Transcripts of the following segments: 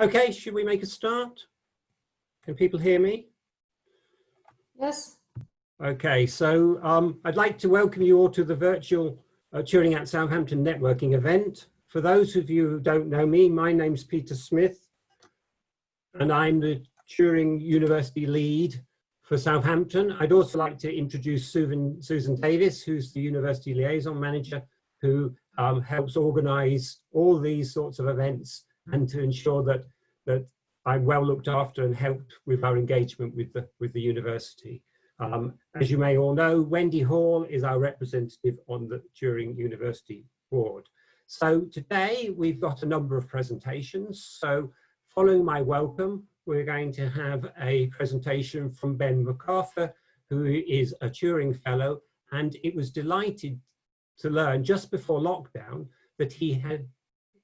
Okay, should we make a start? Can people hear me? Yes. Okay, so I'd like to welcome you all to the virtual Turing at Southampton networking event. For those of you who don't know me, my name's Peter Smith, and I'm the Turing University lead for Southampton. I'd also like to introduce Susan Davis, who's the University Liaison Manager, who helps organise all these sorts of events and to ensure that I'm well looked after and helped with our engagement with the university. As you may all know, Wendy Hall is our representative on the Turing University board. So today we've got a number of presentations. So following my welcome, we're going to have a presentation from Ben MacArthur, who is a Turing Fellow, and it was delighted to learn just before lockdown that he had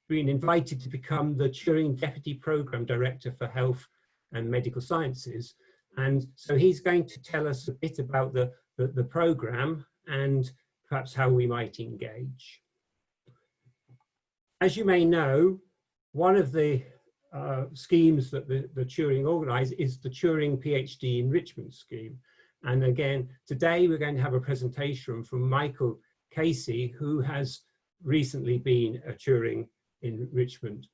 been invited to become the Turing Deputy Programme Director for Health and Medical Sciences. And so he's going to tell us a bit about the programme and perhaps how we might engage. As you may know, one of the schemes that the Turing organise is the Turing PhD Enrichment Scheme. And again, today we're going to have a presentation from Michael Casey, who has recently been a Turing Enrichment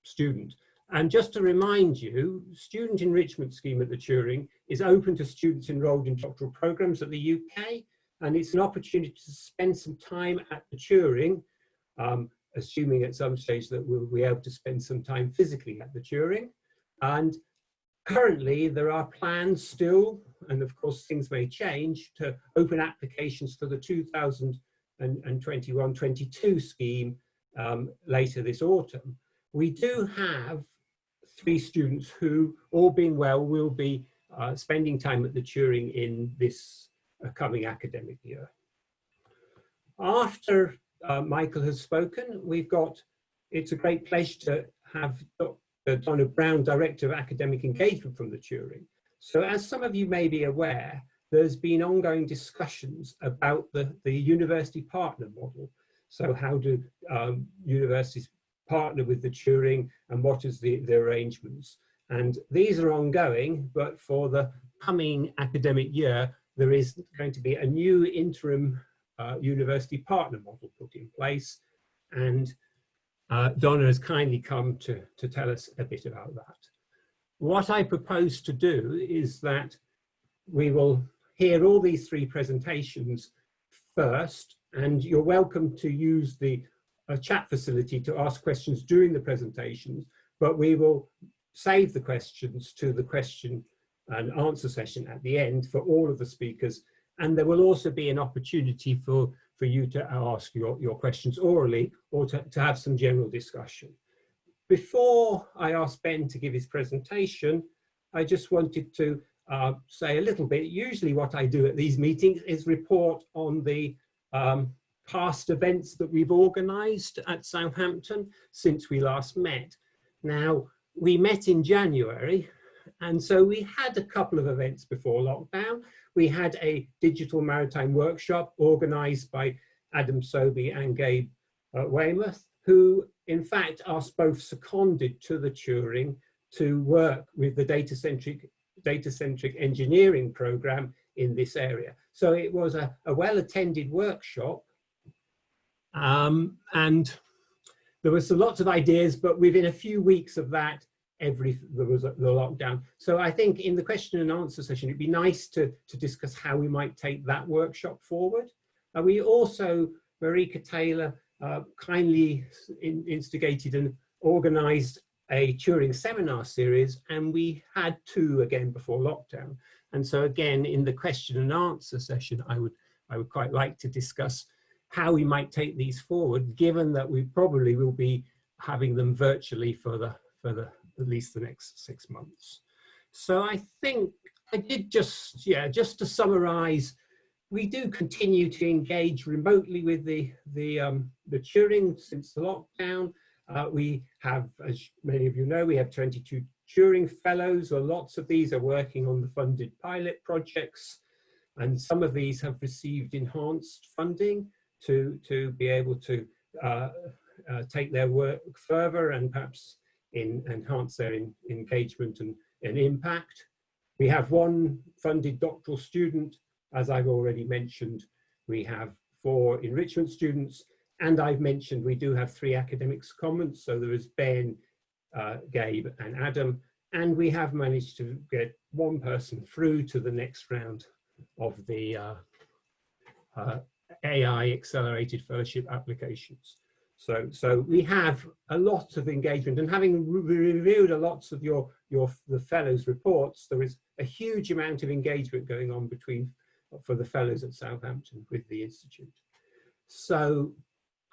student. And just to remind you, student enrichment scheme at the Turing is open to students enrolled in doctoral programs at the UK, and it's an opportunity to spend some time at the Turing, assuming at some stage that we'll be able to spend some time physically at the Turing. And currently there are plans still, and of course things may change, to open applications for the 2021-22 scheme later this autumn. We do have 3 students who, all being well, will be spending time at the Turing in this coming academic year. After Michael has spoken, it's a great pleasure to have Dr. Donna Brown, Director of Academic Engagement from the Turing. So as some of you may be aware, there's been ongoing discussions about the university partner model. So how do universities partner with the Turing, and what is the arrangements? And these are ongoing, but for the coming academic year, there is going to be a new interim university partner model put in place. And Donna has kindly come to tell us a bit about that. What I propose to do is that we will hear all these 3 presentations first, and you're welcome to use the chat facility to ask questions during the presentations, but we will save the questions to the question and answer session at the end for all of the speakers. And there will also be an opportunity for you to ask your questions orally or to have some general discussion. Before I ask Ben to give his presentation, I just wanted to say a little bit. Usually what I do at these meetings is report on the past events that we've organised at Southampton since we last met. Now, we met in January, and so we had a couple of events before lockdown. We had a digital maritime workshop organised by Adam Sobey and Gabe Weymouth, who in fact are both seconded to the Turing to work with the data-centric engineering programme in this area. So it was a well-attended workshop, and there was lots of ideas, but within a few weeks of that, there was the lockdown. So I think in the question and answer session, it'd be nice to discuss how we might take that workshop forward. We also, Marika Taylor kindly instigated and organised a Turing seminar series, and we had 2 again before lockdown. And so again, in the question and answer session, I would quite like to discuss how we might take these forward, given that we probably will be having them virtually for at least the next 6 months. So I think I did just to summarise, we do continue to engage remotely with the Turing since the lockdown. We have, as many of you know, we have 22 Turing Fellows, or lots of these are working on the funded pilot projects, and some of these have received enhanced funding to be able to take their work further and perhaps enhance their engagement and impact. We have one funded doctoral student, as I've already mentioned. We have 4 enrichment students, and I've mentioned we do have 3 academic secondments. So there is Ben, Gabe and Adam, and we have managed to get 1 person through to the next round of the AI accelerated fellowship applications. So we have a lot of engagement, and having reviewed a lot of the fellows' reports, there is a huge amount of engagement going on for the fellows at Southampton with the Institute. So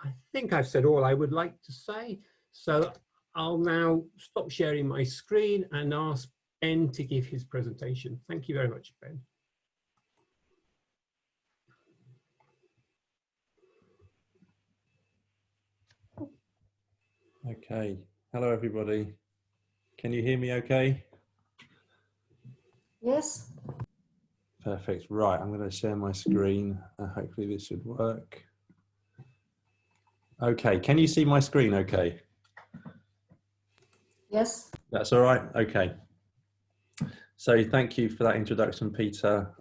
I think I've said all I would like to say. So I'll now stop sharing my screen and ask Ben to give his presentation. Thank you very much, Ben. Okay, hello everybody. Can you hear me okay? Yes. Perfect, right, I'm going to share my screen. Hopefully this should work. Okay, can you see my screen okay? Yes. That's all right, okay. So thank you for that introduction, Peter.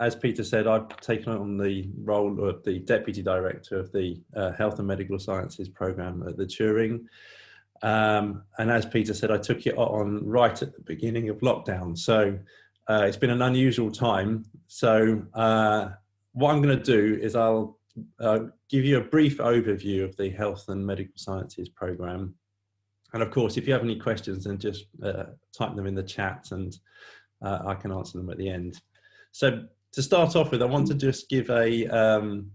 As Peter said, I've taken on the role of the Deputy Director of the Health and Medical Sciences Programme at the Turing. And as Peter said, I took it on right at the beginning of lockdown. So it's been an unusual time. So what I'm going to do is I'll give you a brief overview of the Health and Medical Sciences Programme. And of course, if you have any questions, then just type them in the chat and I can answer them at the end. So to start off with, I want to just give an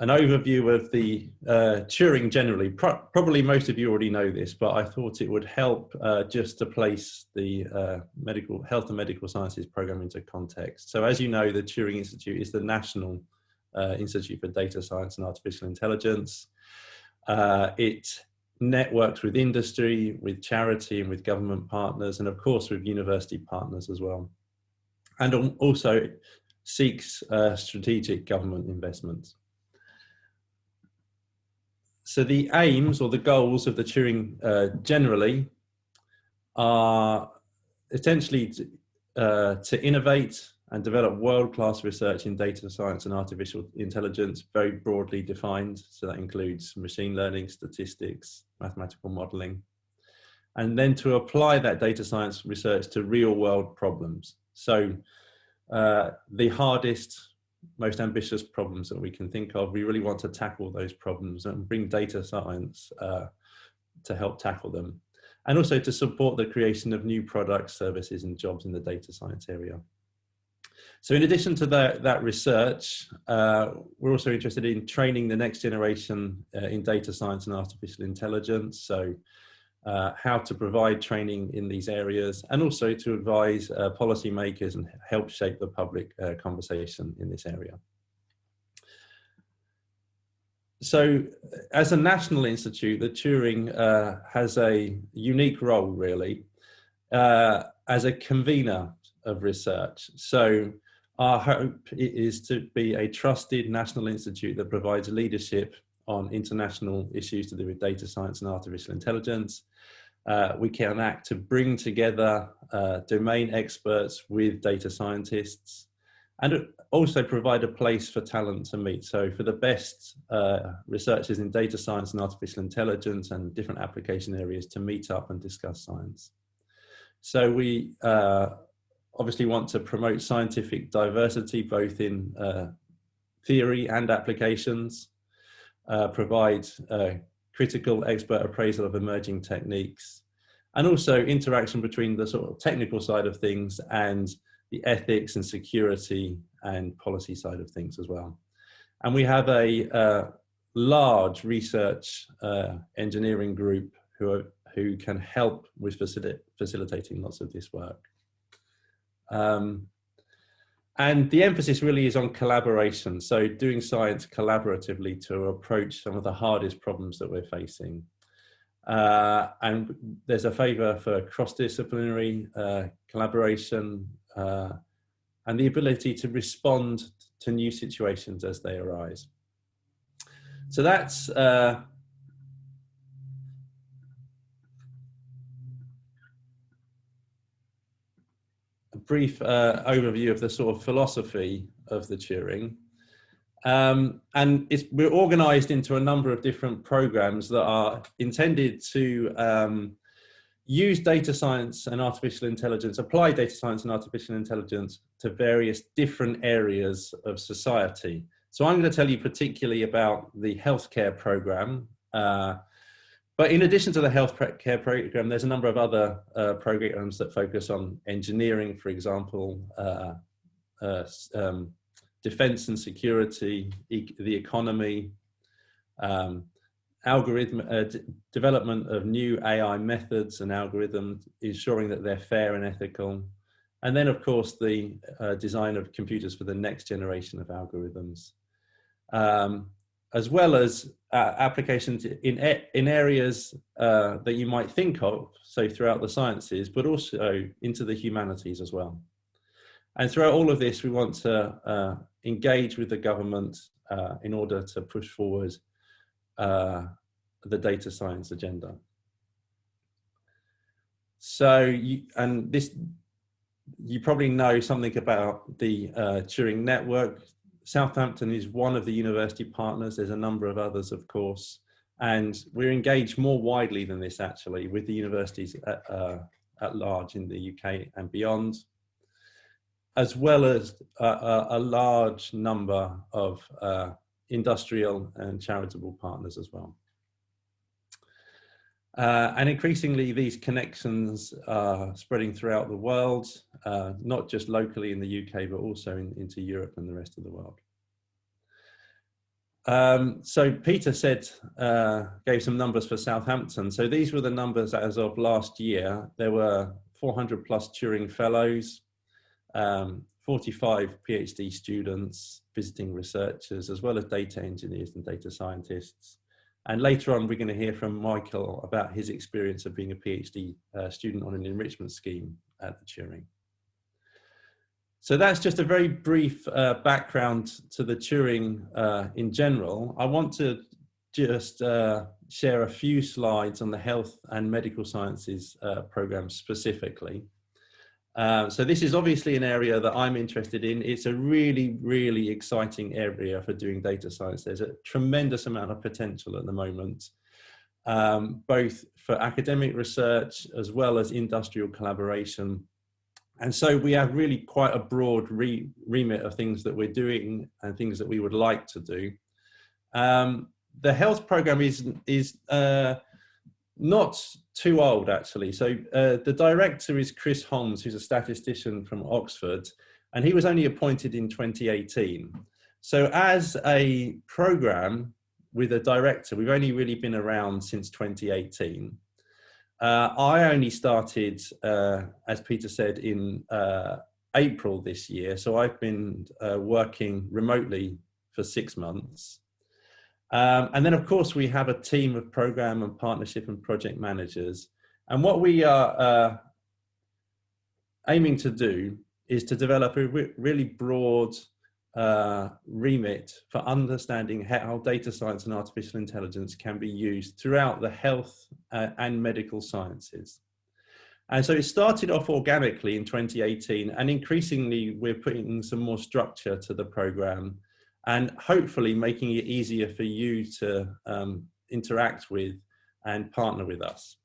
overview of the Turing generally. Probably most of you already know this, but I thought it would help just to place the Health and Medical Sciences Programme into context. So as you know, the Turing Institute is the National Institute for Data Science and Artificial Intelligence. It networks with industry, with charity and with government partners, and of course with university partners as well. And also seeks strategic government investments. So the aims or the goals of the Turing generally are essentially to innovate and develop world-class research in data science and artificial intelligence, very broadly defined. So that includes machine learning, statistics, mathematical modeling, and then to apply that data science research to real-world problems. So the hardest, most ambitious problems that we can think of, we really want to tackle those problems and bring data science to help tackle them, and also to support the creation of new products, services and jobs in the data science area. So in addition to that research, we're also interested in training the next generation in data science and artificial intelligence. So how to provide training in these areas, and also to advise policymakers and help shape the public conversation in this area. So as a national institute, the Turing has a unique role really as a convener of research. So our hope is to be a trusted national institute that provides leadership on international issues to do with data science and artificial intelligence. We can act to bring together domain experts with data scientists, and also provide a place for talent to meet. So for the best researchers in data science and artificial intelligence and different application areas to meet up and discuss science. So we obviously want to promote scientific diversity, both in theory and applications, provide critical expert appraisal of emerging techniques, and also interaction between the sort of technical side of things and the ethics and security and policy side of things as well. And we have a large research engineering group who can help with facilitating lots of this work. And the emphasis really is on collaboration. So doing science collaboratively to approach some of the hardest problems that we're facing. And there's a favour for cross-disciplinary collaboration and the ability to respond to new situations as they arise. So that's brief overview of the sort of philosophy of the Turing. And we're organized into a number of different programs that are intended to use data science and artificial intelligence, apply data science and artificial intelligence to various different areas of society. So I'm going to tell you particularly about the healthcare program. But in addition to the healthcare program, there's a number of other programs that focus on engineering, for example, defense and security, the economy, development of new AI methods and algorithms, ensuring that they're fair and ethical. And then, of course, the design of computers for the next generation of algorithms, as well as applications in areas that you might think of, so throughout the sciences, but also into the humanities as well. And throughout all of this, we want to engage with the government in order to push forward the data science agenda. So, you probably know something about the Turing network. Southampton is one of the university partners. There's a number of others, of course, and we're engaged more widely than this, actually, with the universities at large in the UK and beyond, as well as a large number of industrial and charitable partners as well. And increasingly, these connections are spreading throughout the world, not just locally in the UK, but also into Europe and the rest of the world. So Peter said, gave some numbers for Southampton. So these were the numbers as of last year. There were 400 plus Turing fellows, 45 PhD students, visiting researchers, as well as data engineers and data scientists. And later on, we're going to hear from Michael about his experience of being a PhD student on an enrichment scheme at the Turing. So that's just a very brief background to the Turing in general. I want to just share a few slides on the health and medical sciences program specifically. So this is obviously an area that I'm interested in. It's a really, really exciting area for doing data science. There's a tremendous amount of potential at the moment, both for academic research as well as industrial collaboration. And so we have really quite a broad remit of things that we're doing and things that we would like to do. The health program is not too old, actually. So the director is Chris Holmes, who's a statistician from Oxford, and he was only appointed in 2018. So as a program with a director, we've only really been around since 2018. I only started, as Peter said, in April this year. So I've been working remotely for 6 months. And then, of course, we have a team of program and partnership and project managers. And what we are aiming to do is to develop a really broad remit for understanding how data science and artificial intelligence can be used throughout the health and medical sciences. And so it started off organically in 2018, and increasingly we're putting some more structure to the program, and hopefully making it easier for you to interact with and partner with us.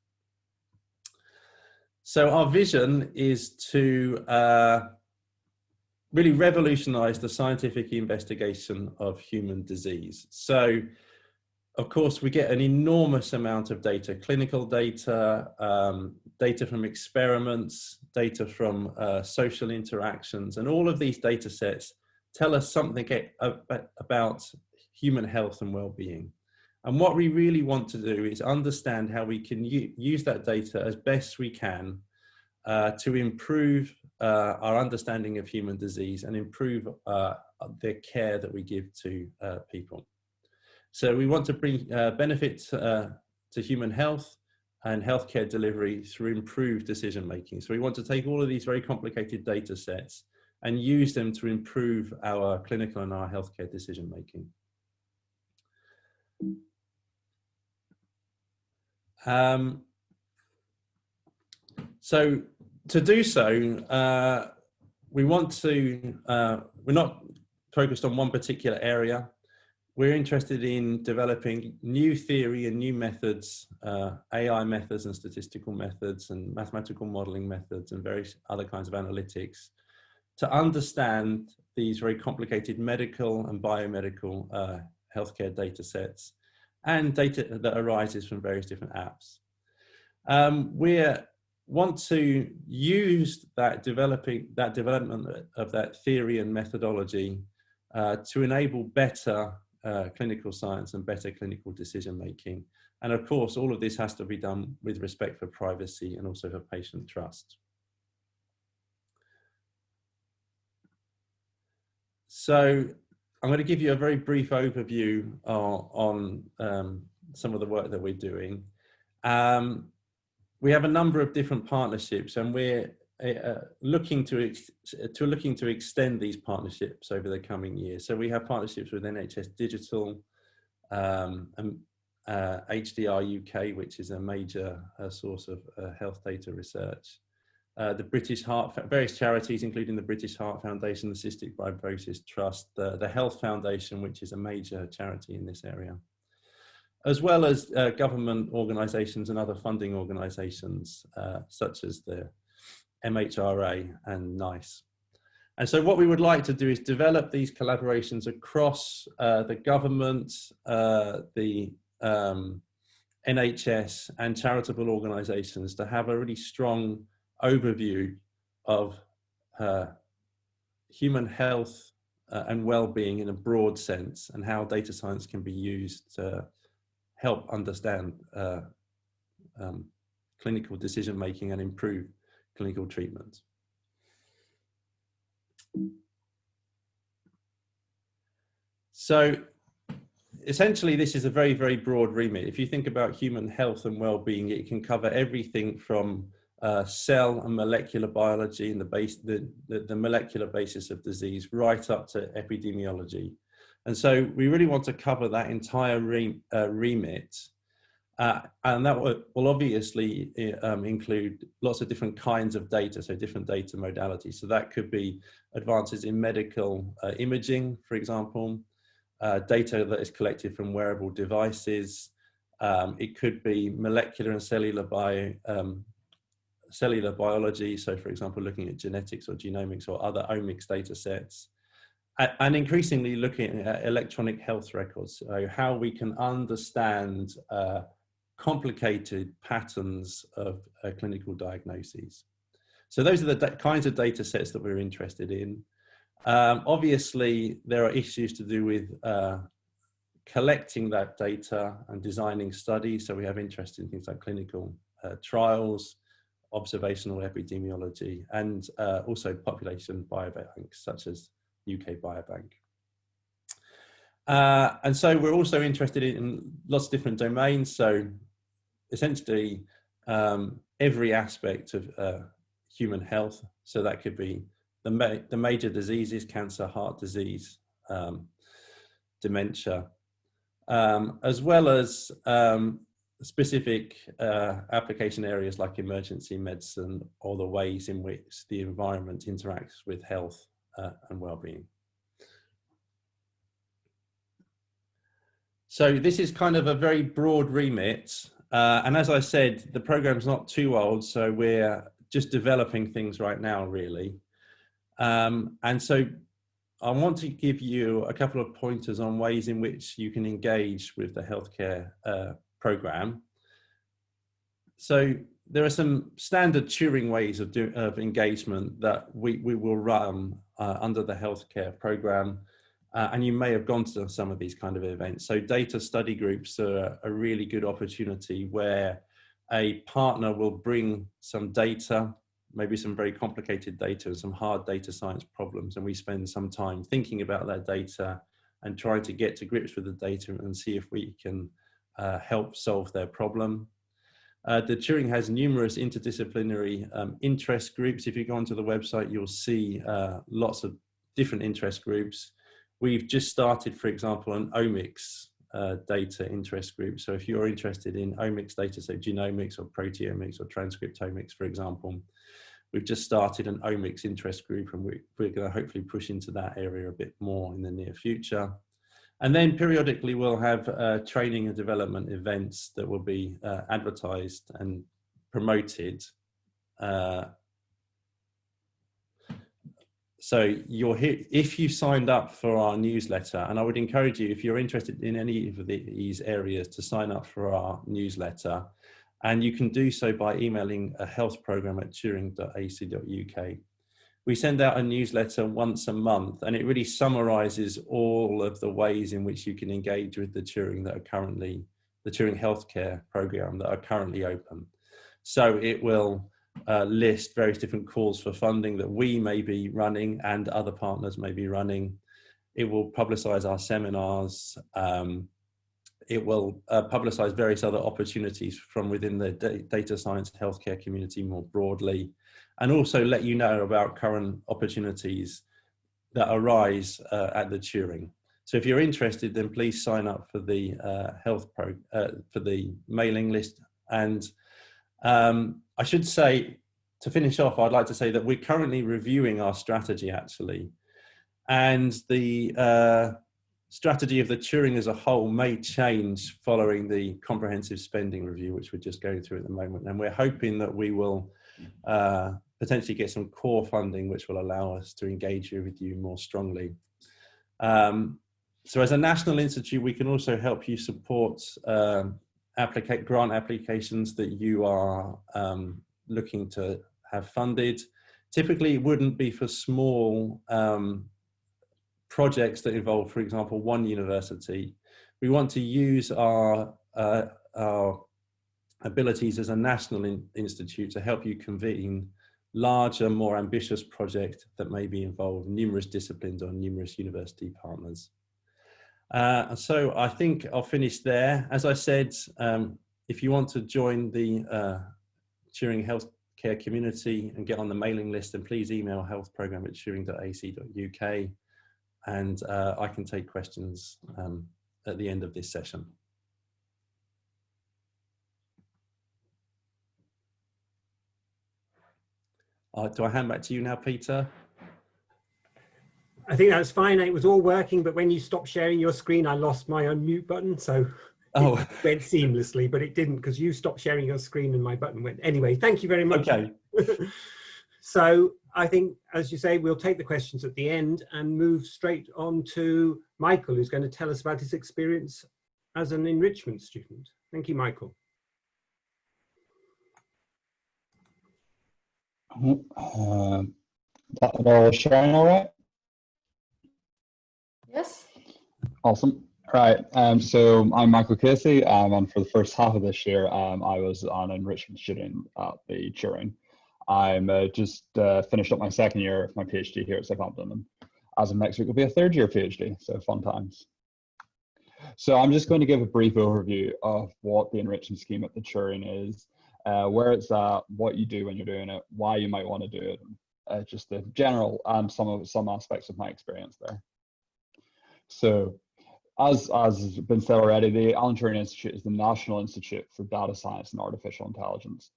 So our vision is to really revolutionize the scientific investigation of human disease. So, of course, we get an enormous amount of data, clinical data, data from experiments, data from social interactions, and all of these data sets tell us something about human health and well-being. And what we really want to do is understand how we can use that data as best we can to improve our understanding of human disease and improve the care that we give to people. So we want to bring benefit to human health and healthcare delivery through improved decision making. So we want to take all of these very complicated data sets and use them to improve our clinical and our healthcare decision making. So to do so, we want to, we're not focused on one particular area. We're interested in developing new theory and new methods, AI methods and statistical methods and mathematical modeling methods and various other kinds of analytics to understand these very complicated medical and biomedical healthcare data sets and data that arises from various different apps. We want to use that development of that theory and methodology to enable better clinical science and better clinical decision making. And of course, all of this has to be done with respect for privacy and also for patient trust. So I'm going to give you a very brief overview on some of the work that we're doing. We have a number of different partnerships, and we're looking to extend these partnerships over the coming years. So we have partnerships with NHS Digital, and HDR UK, which is a major source of health data research. The British Heart, various charities, including the British Heart Foundation, the Cystic Fibrosis Trust, the Health Foundation, which is a major charity in this area, as well as government organisations and other funding organisations, such as the MHRA and NICE. And so what we would like to do is develop these collaborations across the government, the NHS and charitable organisations to have a really strong overview of human health and well-being in a broad sense, and how data science can be used to help understand clinical decision making and improve clinical treatment. So essentially, this is a very, very broad remit. If you think about human health and well-being, it can cover everything from cell and molecular biology and the molecular basis of disease, right up to epidemiology. And so we really want to cover that entire remit. And that will obviously include lots of different kinds of data, so different data modalities. So that could be advances in medical imaging, for example, data that is collected from wearable devices. It could be molecular and cellular biology, so for example, looking at genetics or genomics or other omics data sets. And increasingly looking at electronic health records, so how we can understand complicated patterns of clinical diagnoses. So those are the kinds of data sets that we're interested in. Obviously, there are issues to do with collecting that data and designing studies. So we have interest in things like clinical trials, observational epidemiology, and also population biobanks, such as UK Biobank. And so we're also interested in lots of different domains. So essentially every aspect of human health. So that could be the major diseases, cancer, heart disease, dementia, as well as specific application areas like emergency medicine, or the ways in which the environment interacts with health and well-being. So this is kind of a very broad remit. And as I said, the program's not too old, so we're just developing things right now, really. And so I want to give you a couple of pointers on ways in which you can engage with the healthcare program. So there are some standard Turing ways of engagement that we will run under the healthcare program. And you may have gone to some of these kind of events. So data study groups are a really good opportunity where a partner will bring some data, maybe some very complicated data, some hard data science problems, and we spend some time thinking about that data and trying to get to grips with the data and see if we can help solve their problem. The Turing has numerous interdisciplinary interest groups. If you go onto the website, you'll see lots of different interest groups. We've just started, for example, an omics data interest group. So if you're interested in omics data, so genomics or proteomics or transcriptomics, for example, We've just started an omics interest group, and we're going to hopefully push into that area a bit more in the near future. And then periodically we'll have training and development events that will be advertised and promoted. So you're here if you signed up for our newsletter, and I would encourage you, if you're interested in any of these areas, to sign up for our newsletter. And you can do so by emailing a healthprogram@turing.ac.uk. We send out a newsletter once a month, and it really summarizes all of the ways in which you can engage with the Turing healthcare program that are currently open. So it will list various different calls for funding that we may be running and other partners may be running. It will publicize our seminars. It will publicize various other opportunities from within the data science healthcare community more broadly, and also let you know about current opportunities that arise at the Turing. So if you're interested, then please sign up for the for the mailing list. And I should say, to finish off, I'd like to say that we're currently reviewing our strategy, actually, and the strategy of the Turing as a whole may change following the comprehensive spending review, which we're just going through at the moment. And we're hoping that we will potentially get some core funding, which will allow us to engage with you more strongly. So as a national institute, we can also help you support grant applications that you are looking to have funded. Typically, it wouldn't be for small projects that involve, for example, one university. We want to use our abilities as a national institute to help you convene larger, more ambitious projects that maybe involve numerous disciplines or numerous university partners. So I think I'll finish there. As I said, if you want to join the Turing healthcare community and get on the mailing list, then please email healthprogram@turing.ac.uk. And I can take questions at the end of this session. Do I hand back to you now, Peter? I think that's fine. It was all working, but when you stopped sharing your screen, I lost my unmute button. So it went seamlessly, but it didn't because you stopped sharing your screen and my button went. Anyway, thank you very much. Okay. So I think, as you say, we'll take the questions at the end and move straight on to Michael, who's going to tell us about his experience as an enrichment student. Thank you, Michael. That all sharing all right? Yes. Awesome. Right. So I'm Michael Casey, and for the first half of this year, I was an enrichment student at the Turing. I'm just finished up my second year of my PhD here at Southampton, and as of next week will be a third year PhD, so fun times. So I'm just going to give a brief overview of what the enrichment scheme at the Turing is, where it's at, what you do when you're doing it, why you might want to do it, just the general and some aspects of my experience there. So as has been said already, the Alan Turing Institute is the National Institute for Data Science and Artificial Intelligence.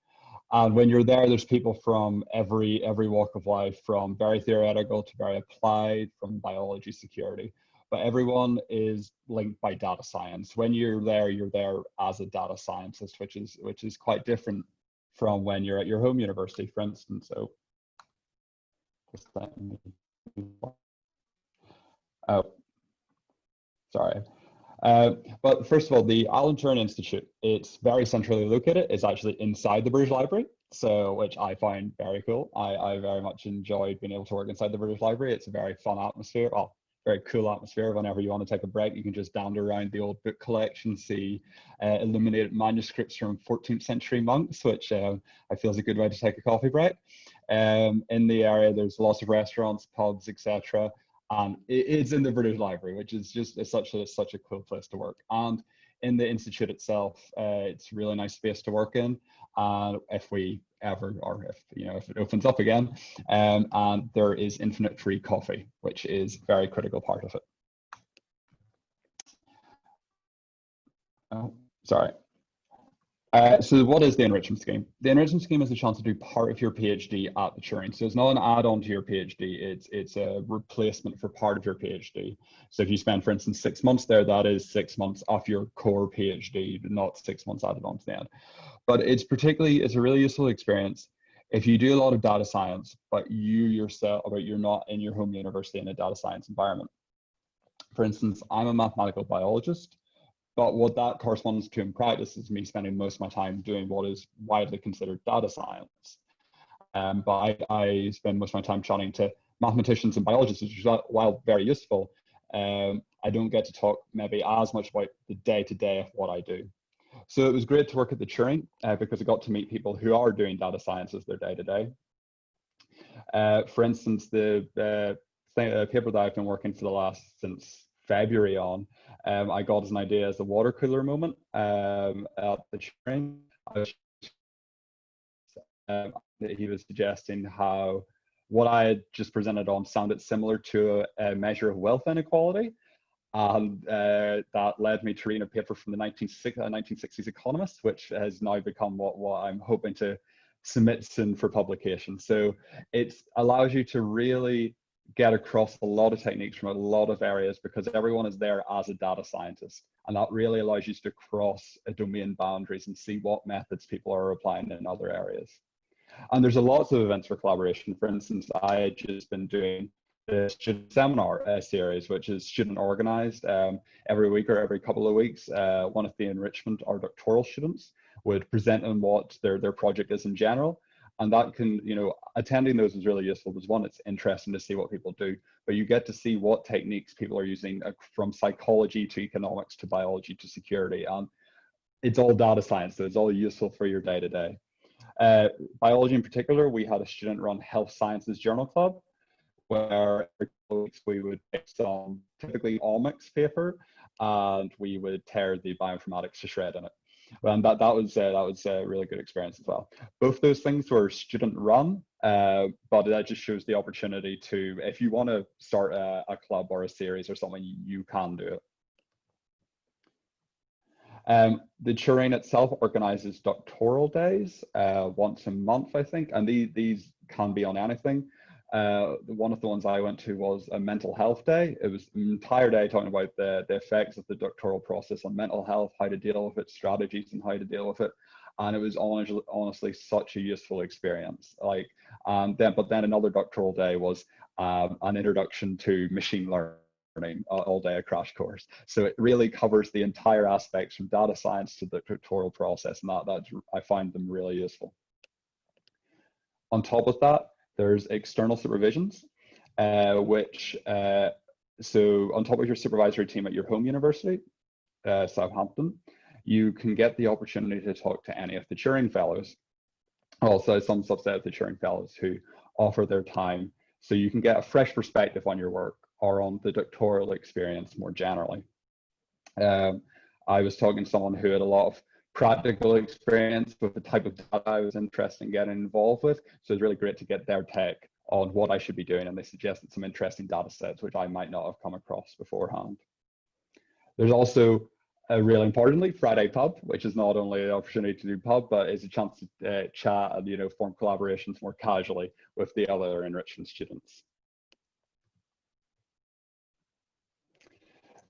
And when you're there, there's people from every walk of life, from very theoretical to very applied, from biology, security. But everyone is linked by data science. When you're there as a data scientist, which is quite different from when you're at your home university, for instance. So, just let me. Oh, sorry. But first of all, the Alan Turing Institute, it's very centrally located. It's actually inside the British Library, so which I find very cool. I very much enjoyed being able to work inside the British Library. It's a very fun atmosphere. Oh, very cool atmosphere. Whenever you want to take a break, you can just dander around the old book collection, see illuminated manuscripts from 14th century monks, which I feel is a good way to take a coffee break. In the area, there's lots of restaurants, pubs, etc. And it's in the British Library, which is just such a cool place to work. And in the institute itself, it's a really nice space to work in. And if we ever, or if it opens up again, and there is infinite free coffee, which is a very critical part of it. Oh, sorry. So what is the enrichment scheme? The enrichment scheme is a chance to do part of your PhD at the Turing. So it's not an add-on to your PhD, it's a replacement for part of your PhD. So if you spend, for instance, 6 months there, that is 6 months off your core PhD, not 6 months added on to the end. But it's a really useful experience if you do a lot of data science, but you're not in your home university in a data science environment. For instance, I'm a mathematical biologist, but what that corresponds to in practice is me spending most of my time doing what is widely considered data science. But I spend most of my time chatting to mathematicians and biologists, which is, while very useful, I don't get to talk maybe as much about the day-to-day of what I do. So it was great to work at the Turing because I got to meet people who are doing data science as their day-to-day. For instance, the paper that I've been working for since February on, I got as an idea as a water cooler moment at the Turing. He was suggesting how what I had just presented on sounded similar to a measure of wealth inequality. And that led me to reading a paper from the 1960s Economist, which has now become what I'm hoping to submit soon for publication. So it allows you to really get across a lot of techniques from a lot of areas because everyone is there as a data scientist. And that really allows you to cross domain boundaries and see what methods people are applying in other areas. And there's lots of events for collaboration. For instance, I had just been doing the student seminar series, which is student organized every week or every couple of weeks. One of the enrichment or doctoral students would present on what their project is in general. And that can, attending those is really useful because one, it's interesting to see what people do, but you get to see what techniques people are using from psychology to economics to biology to security. And it's all data science, so it's all useful for your day-to-day. Biology in particular, we had a student-run health sciences journal club where every couple of weeks we would pick some typically omics paper and we would tear the bioinformatics to shred in it. And that was a really good experience as well. Both those things were student-run, but that just shows the opportunity to, if you want to start a club or a series or something, you can do it. The Turing itself organizes doctoral days once a month, I think, and these can be on anything. One of the ones I went to was a mental health day. It was an entire day talking about the effects of the doctoral process on mental health, how to deal with it, strategies and how to deal with it. And it was honestly such a useful experience. But then another doctoral day was an introduction to machine learning, all day a crash course. So it really covers the entire aspects from data science to the doctoral process, and I find them really useful. On top of that, there's external supervisions, so on top of your supervisory team at your home university, Southampton, you can get the opportunity to talk to any of the Turing Fellows, also some subset of the Turing Fellows who offer their time, so you can get a fresh perspective on your work or on the doctoral experience more generally. I was talking to someone who had a lot of practical experience with the type of data I was interested in getting involved with. So it's really great to get their take on what I should be doing. And they suggested some interesting data sets, which I might not have come across beforehand. There's also, really importantly, Friday Pub, which is not only an opportunity to do pub, but is a chance to chat and form collaborations more casually with the other enrichment students.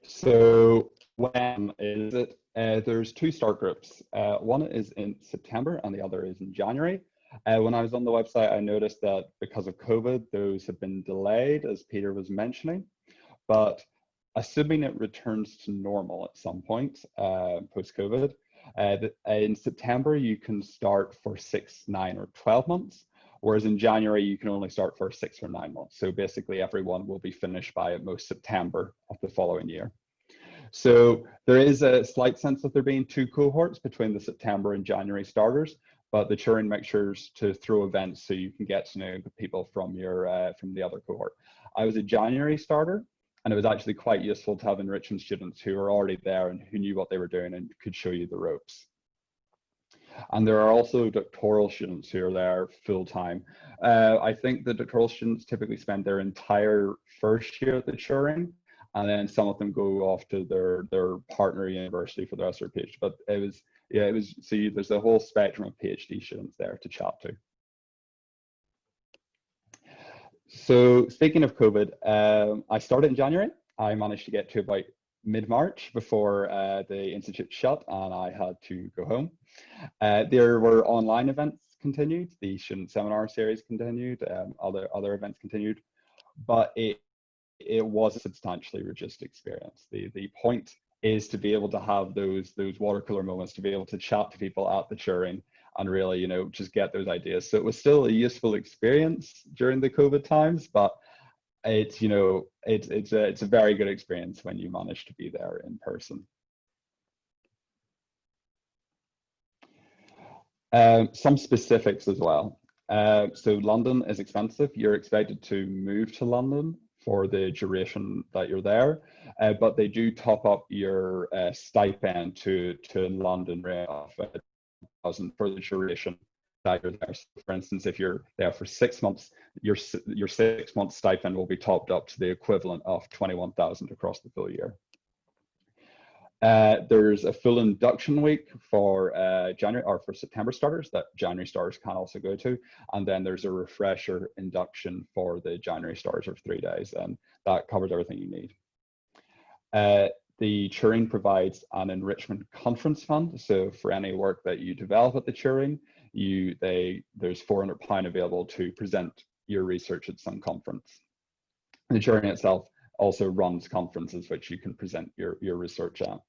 So when is it? There's two start groups. One is in September and the other is in January. When I was on the website, I noticed that because of COVID, those have been delayed, as Peter was mentioning. But assuming it returns to normal at some point post-COVID, in September, you can start for 6, 9, or 12 months. Whereas in January, you can only start for 6 or 9 months. So basically, everyone will be finished by at most September of the following year. So there is a slight sense of there being two cohorts between the September and January starters, but the Turing makes sure to throw events so you can get to know the people from the other cohort. I was a January starter, and it was actually quite useful to have enrichment students who were already there and who knew what they were doing and could show you the ropes. And there are also doctoral students who are there full time. I think the doctoral students typically spend their entire first year at the Turing, and then some of them go off to their partner university for the rest of their PhD. But it was yeah, it was, so there's a whole spectrum of PhD students there to chat to. So speaking of COVID, I started in January. I managed to get to about mid-March before the institute shut and I had to go home. There were online events continued, the student seminar series continued, other events continued, but it was a substantially reduced experience. The point is to be able to have those water cooler moments, to be able to chat to people at the Turing and really, you know, just get those ideas. So it was still a useful experience during the COVID times, but it's, you know, it's a very good experience when you manage to be there in person. Some specifics as well. So London is expensive. You're expected to move to London for the duration that you're there, but they do top up your stipend to London rate of 1,000 for the duration that you're there. So for instance, if you're there for 6 months, your 6 month stipend will be topped up to the equivalent of 21,000 across the full year. There's a full induction week for January or for September starters that January starters can also go to, and then there's a refresher induction for the January starters of 3 days, and that covers everything you need. The Turing provides an enrichment conference fund, so for any work that you develop at the Turing, there's £400 available to present your research at some conference. The Turing itself also runs conferences which you can present your research at.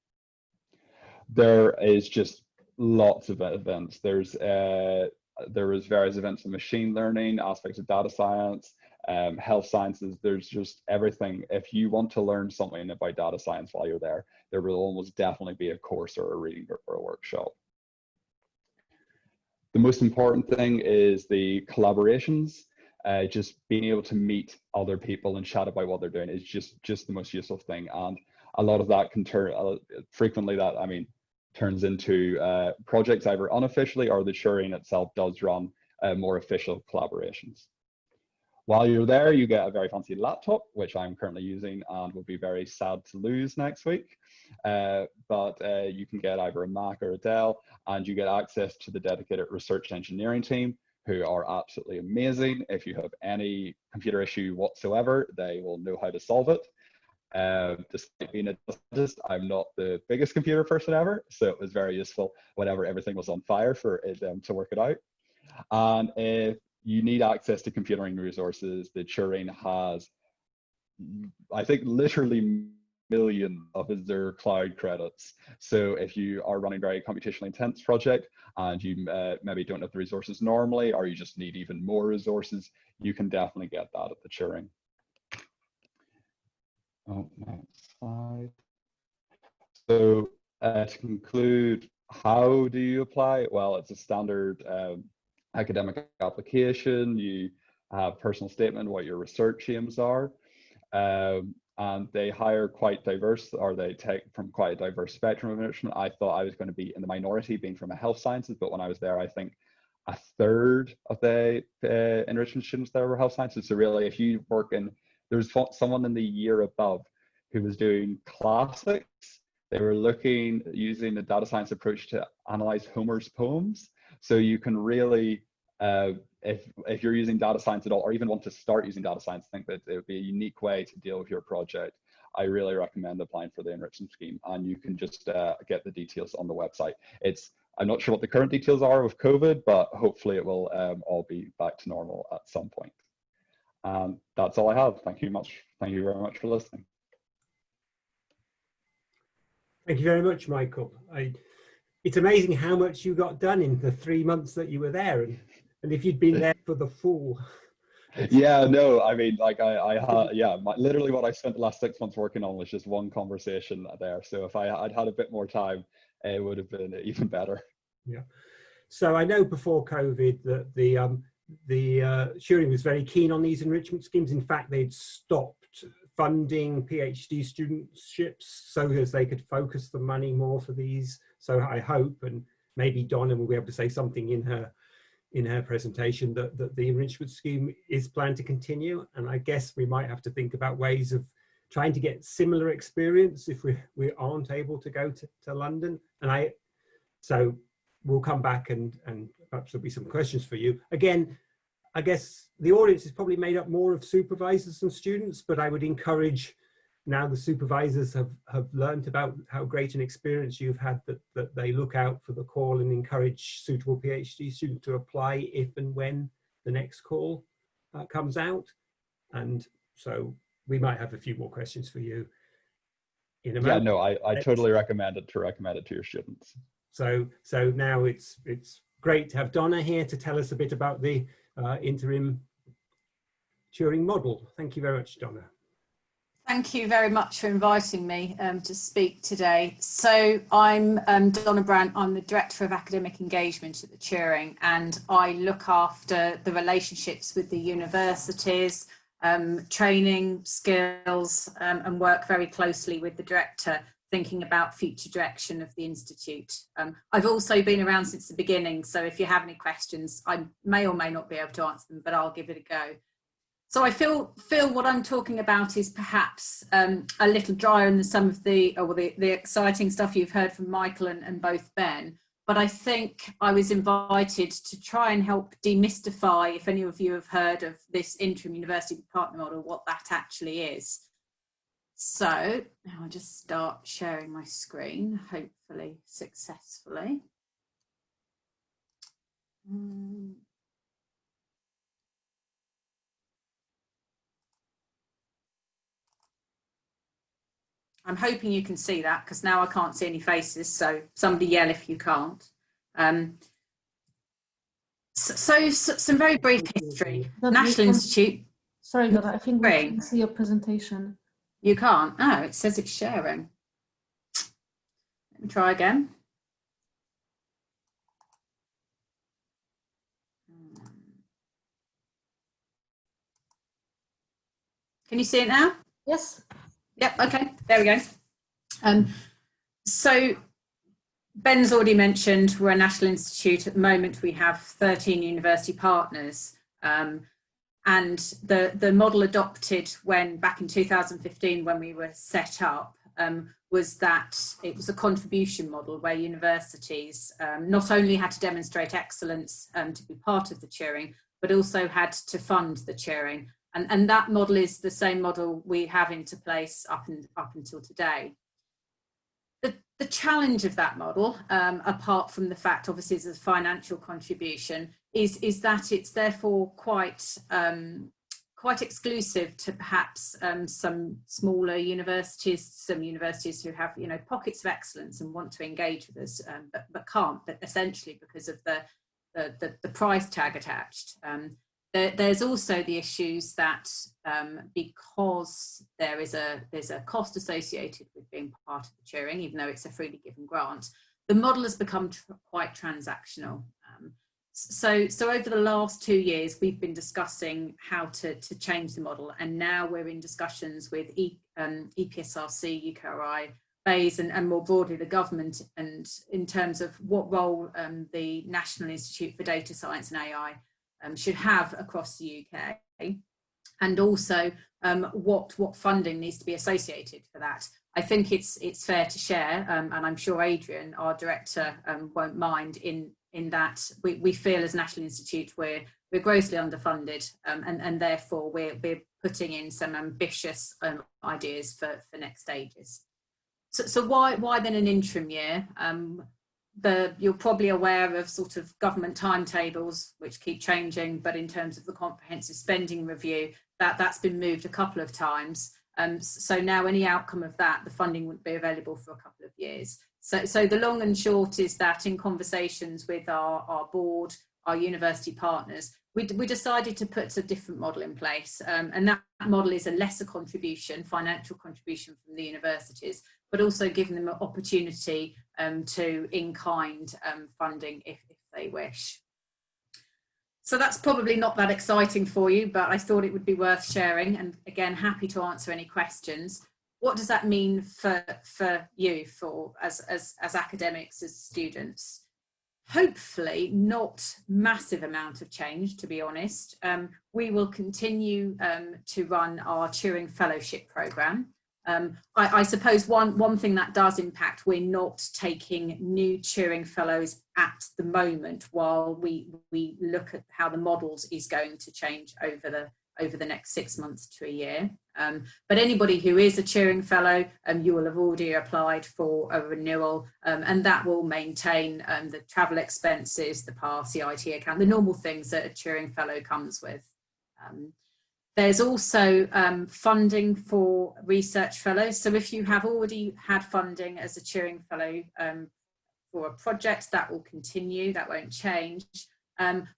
There is just lots of events. There was various events in machine learning, aspects of data science, health sciences. There's just everything. If you want to learn something about data science while you're there, there will almost definitely be a course or a reading group or a workshop. The most important thing is the collaborations. Just being able to meet other people and chat about what they're doing is just the most useful thing. And a lot of that can turn, frequently that, I mean, turns into projects either unofficially or the Turing itself does run more official collaborations. While you're there, you get a very fancy laptop, which I'm currently using and will be very sad to lose next week. But you can get either a Mac or a Dell, and you get access to the dedicated research engineering team, who are absolutely amazing. If you have any computer issue whatsoever, they will know how to solve it. Despite being a scientist, I'm not the biggest computer person ever, so it was very useful whenever everything was on fire for them to work it out. And if you need access to computing resources, the Turing has, I think, literally millions of Azure cloud credits. So if you are running a very computationally intense project and you maybe don't have the resources normally, or you just need even more resources, you can definitely get that at the Turing. Oh, next slide. So to conclude, how do you apply? Well, it's a standard academic application. You have personal statement, what your research aims are. And they hire quite diverse, or they take from quite a diverse spectrum of enrichment. I thought I was going to be in the minority being from a health sciences, but when I was there, I think a third of the enrichment students there were health sciences. So really, if you work in, there's someone in the year above who was doing classics. They were using the data science approach to analyze Homer's poems. So you can really, if you're using data science at all, or even want to start using data science, think that it would be a unique way to deal with your project. I really recommend applying for the enrichment scheme, and you can just get the details on the website. I'm not sure what the current details are with COVID, but hopefully it will all be back to normal at some point. That's all I have. Thank you much. Thank you very much for listening. Thank you very much, Michael. It's amazing how much you got done in the 3 months that you were there, and if you'd been there for the full. Yeah, no, I mean, like literally what I spent the last 6 months working on was just one conversation there. So if I'd had a bit more time, it would have been even better. Yeah. So I know before COVID that the Turing was very keen on these enrichment schemes. In fact, they'd stopped funding PhD studentships so as they could focus the money more for these. So I hope, and maybe Donna will be able to say something in her presentation, that the enrichment scheme is planned to continue. And I guess we might have to think about ways of trying to get similar experience if we aren't able to go to London. And So we'll come back and perhaps there'll be some questions for you. Again, I guess the audience is probably made up more of supervisors than students, but I would encourage, now the supervisors have learned about how great an experience you've had, that they look out for the call and encourage suitable PhD students to apply if and when the next call comes out. And so we might have a few more questions for you in a moment. Yeah, no, I totally recommend it to your students. So now it's great to have Donna here to tell us a bit about the interim Turing model. Thank you very much, Donna. Thank you very much for inviting me to speak today. So I'm Donna Brandt. I'm the Director of Academic Engagement at the Turing, and I look after the relationships with the universities, training, skills, and work very closely with the Director, thinking about future direction of the Institute. I've also been around since the beginning, so if you have any questions, I may or may not be able to answer them, but I'll give it a go. So I feel what I'm talking about is perhaps a little drier than some of the exciting stuff you've heard from Michael and both Ben, but I think I was invited to try and help demystify, if any of you have heard of this interim university partner model, what that actually is. So I'll just start sharing my screen, hopefully successfully. I'm hoping you can see that, because now I can't see any faces, so somebody yell if you can't. So some very brief history. National Institute. Sorry, Donna, I think we can see your presentation. You can't? Oh, it says it's sharing. Let me try again. Can you see it now? Yes. Yep, okay, there we go. So Ben's already mentioned we're a national institute. At the moment we have 13 university partners, and the model adopted back in 2015 when we were set up was that it was a contribution model where universities not only had to demonstrate excellence to be part of the Turing, but also had to fund the Turing. And that model is the same model we have into place up until today. The challenge of that model, apart from the fact obviously it's a financial contribution, is that it's therefore quite exclusive to perhaps some smaller universities, some universities who have pockets of excellence and want to engage with us, but can't, but essentially because of the price tag attached. There's also the issues that because there's a cost associated with being part of the Turing, even though it's a freely given grant, the model has become quite transactional. So over the last 2 years, we've been discussing how to change the model, and now we're in discussions with EPSRC, UKRI, BASE, and more broadly the government, and in terms of what role the National Institute for Data Science and AI should have across the UK, and also what funding needs to be associated for that. I think it's fair to share, and I'm sure Adrian, our director, won't mind in that we feel as National Institute we're grossly underfunded, and therefore we're putting in some ambitious ideas for next stages. So why then an interim year? You're probably aware of sort of government timetables which keep changing, but in terms of the comprehensive spending review, that's been moved a couple of times. So now any outcome of that, the funding wouldn't be available for a couple of years. So the long and short is that in conversations with our board, our university partners, we decided to put a different model in place. And that model is a lesser contribution, financial contribution from the universities, but also giving them an opportunity to in-kind funding if they wish. So that's probably not that exciting for you, but I thought it would be worth sharing, and again, happy to answer any questions. What does that mean for you, as academics, as students? Hopefully not massive amount of change, to be honest. We will continue to run our Turing Fellowship programme. I suppose one thing that does impact, we're not taking new Turing Fellows at the moment while we look at how the models is going to change over the next 6 months to a year. But anybody who is a Turing Fellow, you will have already applied for a renewal, and that will maintain the travel expenses, the pass, the IT account, the normal things that a Turing Fellow comes with. There's also funding for research fellows. So if you have already had funding as a Turing Fellow for a project, that will continue, that won't change.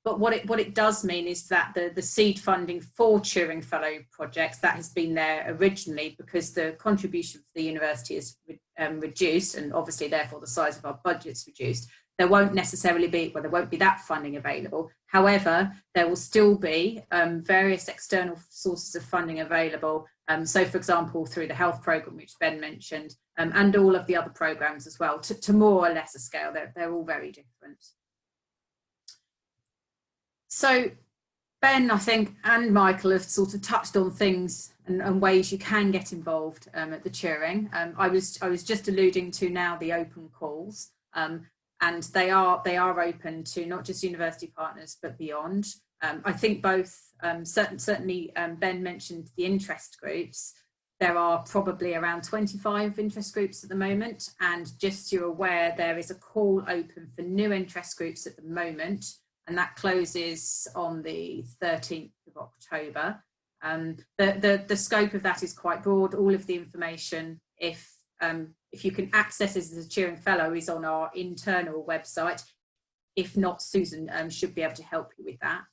But what it does mean is that the seed funding for Turing Fellow projects, that has been there originally because the contribution for the university is reduced, and obviously therefore the size of our budget's reduced. There won't necessarily be, well, there won't be that funding available. However, there will still be various external sources of funding available. So for example, through the health programme, which Ben mentioned, and all of the other programmes as well, to more or less a scale. They're all very different. So Ben, I think, and Michael have sort of touched on things and ways you can get involved at the Turing. I was just alluding to now the open calls. And they are open to not just university partners, but beyond. I think both, certainly Ben mentioned the interest groups. There are probably around 25 interest groups at the moment. And just so you're aware, there is a call open for new interest groups at the moment. And that closes on the 13th of October. The scope of that is quite broad. All of the information, if you can access it as a Turing Fellow, is on our internal website. If not, Susan should be able to help you with that.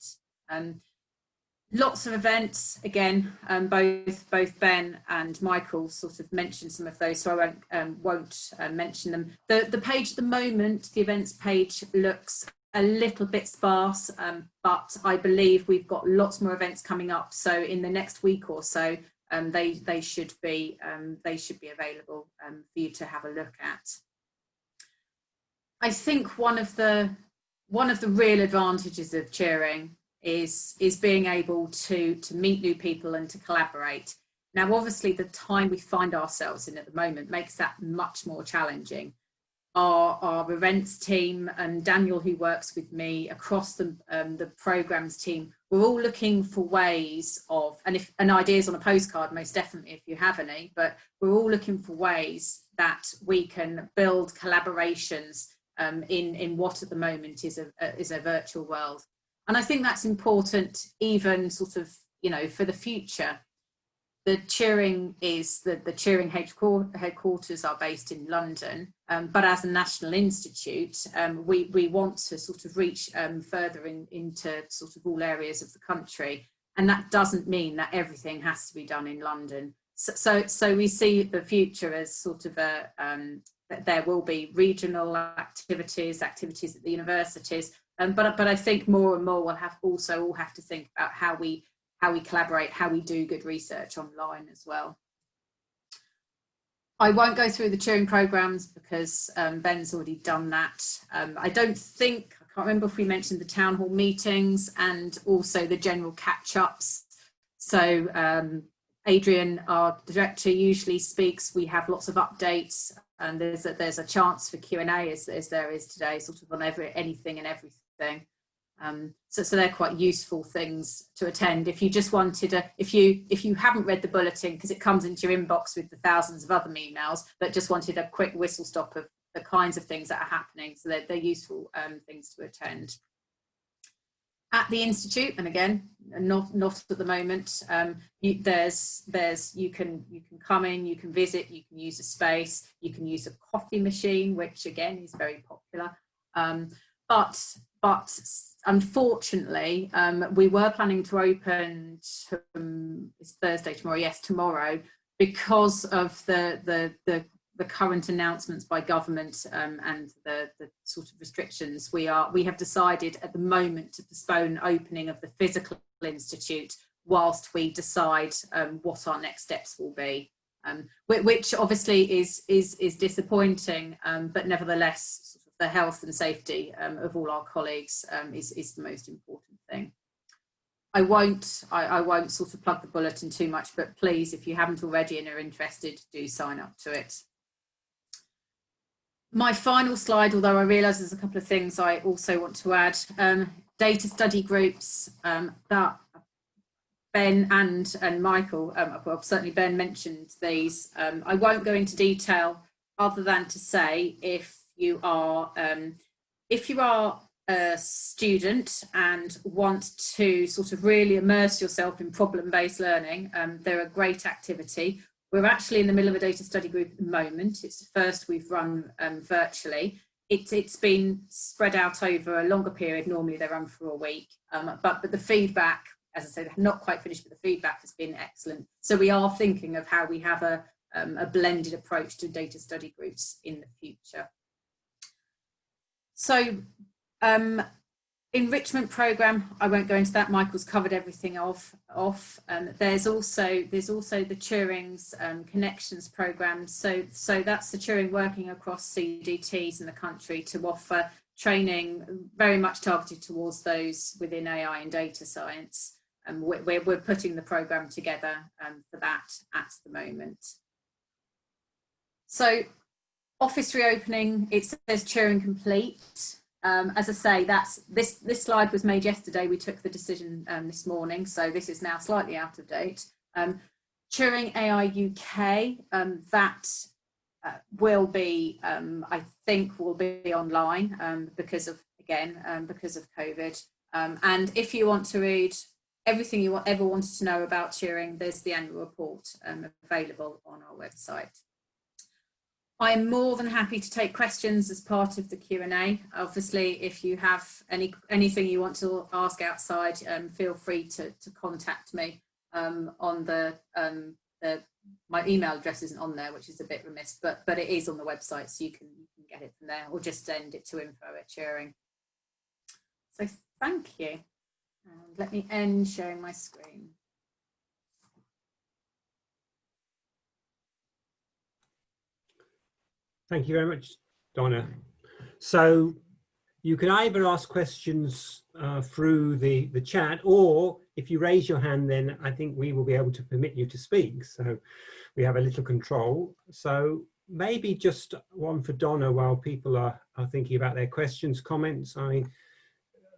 Lots of events, again, both Ben and Michael sort of mentioned some of those, so I won't mention them. The page at the moment, the events page, looks a little bit sparse, but I believe we've got lots more events coming up. So in the next week or so, they should be available for you to have a look at. I think one of the real advantages of Turing is being able to meet new people and to collaborate. Now, obviously, the time we find ourselves in at the moment makes that much more challenging. Our events team and Daniel, who works with me across the programs team, we're all looking for ways of, and ideas on a postcard, most definitely, if you have any, but we're all looking for ways that we can build collaborations in what at the moment is a virtual world. And I think that's important, even sort of, for the future. The Turing Turing headquarters are based in London, but as a national institute, we want to sort of reach further into sort of all areas of the country, and that doesn't mean that everything has to be done in London. So we see the future as sort of that there will be regional activities at the universities, but I think more and more we'll all have to think about how we collaborate, how we do good research online as well. I won't go through the Turing programs because Ben's already done that. I can't remember if we mentioned the town hall meetings and also the general catch-ups. So Adrian, our director, usually speaks. We have lots of updates, and there's a chance for Q&A as there is today, sort of on anything and everything. So they're quite useful things to attend. If you just wanted if you haven't read the bulletin, because it comes into your inbox with the thousands of other emails, but just wanted a quick whistle stop of the kinds of things that are happening, so they're useful things to attend. At the Institute, and again, not at the moment, you can come in, you can visit, you can use a space, you can use a coffee machine, which again is very popular. But unfortunately, we were planning to open it's Thursday tomorrow. Yes, tomorrow, because of the current announcements by government and the sort of restrictions. We have decided at the moment to postpone opening of the physical institute whilst we decide what our next steps will be. Which obviously is disappointing, but nevertheless, sort of the health and safety of all our colleagues is the most important thing. I won't sort of plug the bulletin too much, but please, if you haven't already and are interested, do sign up to it. My final slide, although I realise there's a couple of things I also want to add, data study groups that Ben and Michael, well, certainly Ben mentioned these. I won't go into detail other than to say if you are a student and want to sort of really immerse yourself in problem-based learning, they're a great activity. We're actually in the middle of a data study group at the moment. It's the first we've run virtually. It's been spread out over a longer period. Normally they run for a week, but the feedback, as I said, not quite finished, but the feedback has been excellent. So we are thinking of how we have a blended approach to data study groups in the future. So enrichment program, I won't go into that. Michael's covered everything off. There's also the Turing's connections program. So that's the Turing working across CDTs in the country to offer training very much targeted towards those within AI and data science. And we're putting the program together for that at the moment. So office reopening, it says Turing complete. As I say, this slide was made yesterday. We took the decision this morning, so this is now slightly out of date. Turing AI UK, that will be, I think, will be online because of COVID. And if you want to read everything you ever wanted to know about Turing, there's the annual report available on our website. I'm more than happy to take questions as part of the Q&A. Obviously, if you have anything you want to ask outside, feel free to contact me on my email address isn't on there, which is a bit remiss, but it is on the website, so you can get it from there, or just send it to info@Turing. So thank you. And let me end sharing my screen. Thank you very much, Donna. So you can either ask questions through the chat, or if you raise your hand, then I think we will be able to permit you to speak. So we have a little control. So maybe just one for Donna while people are thinking about their questions, comments.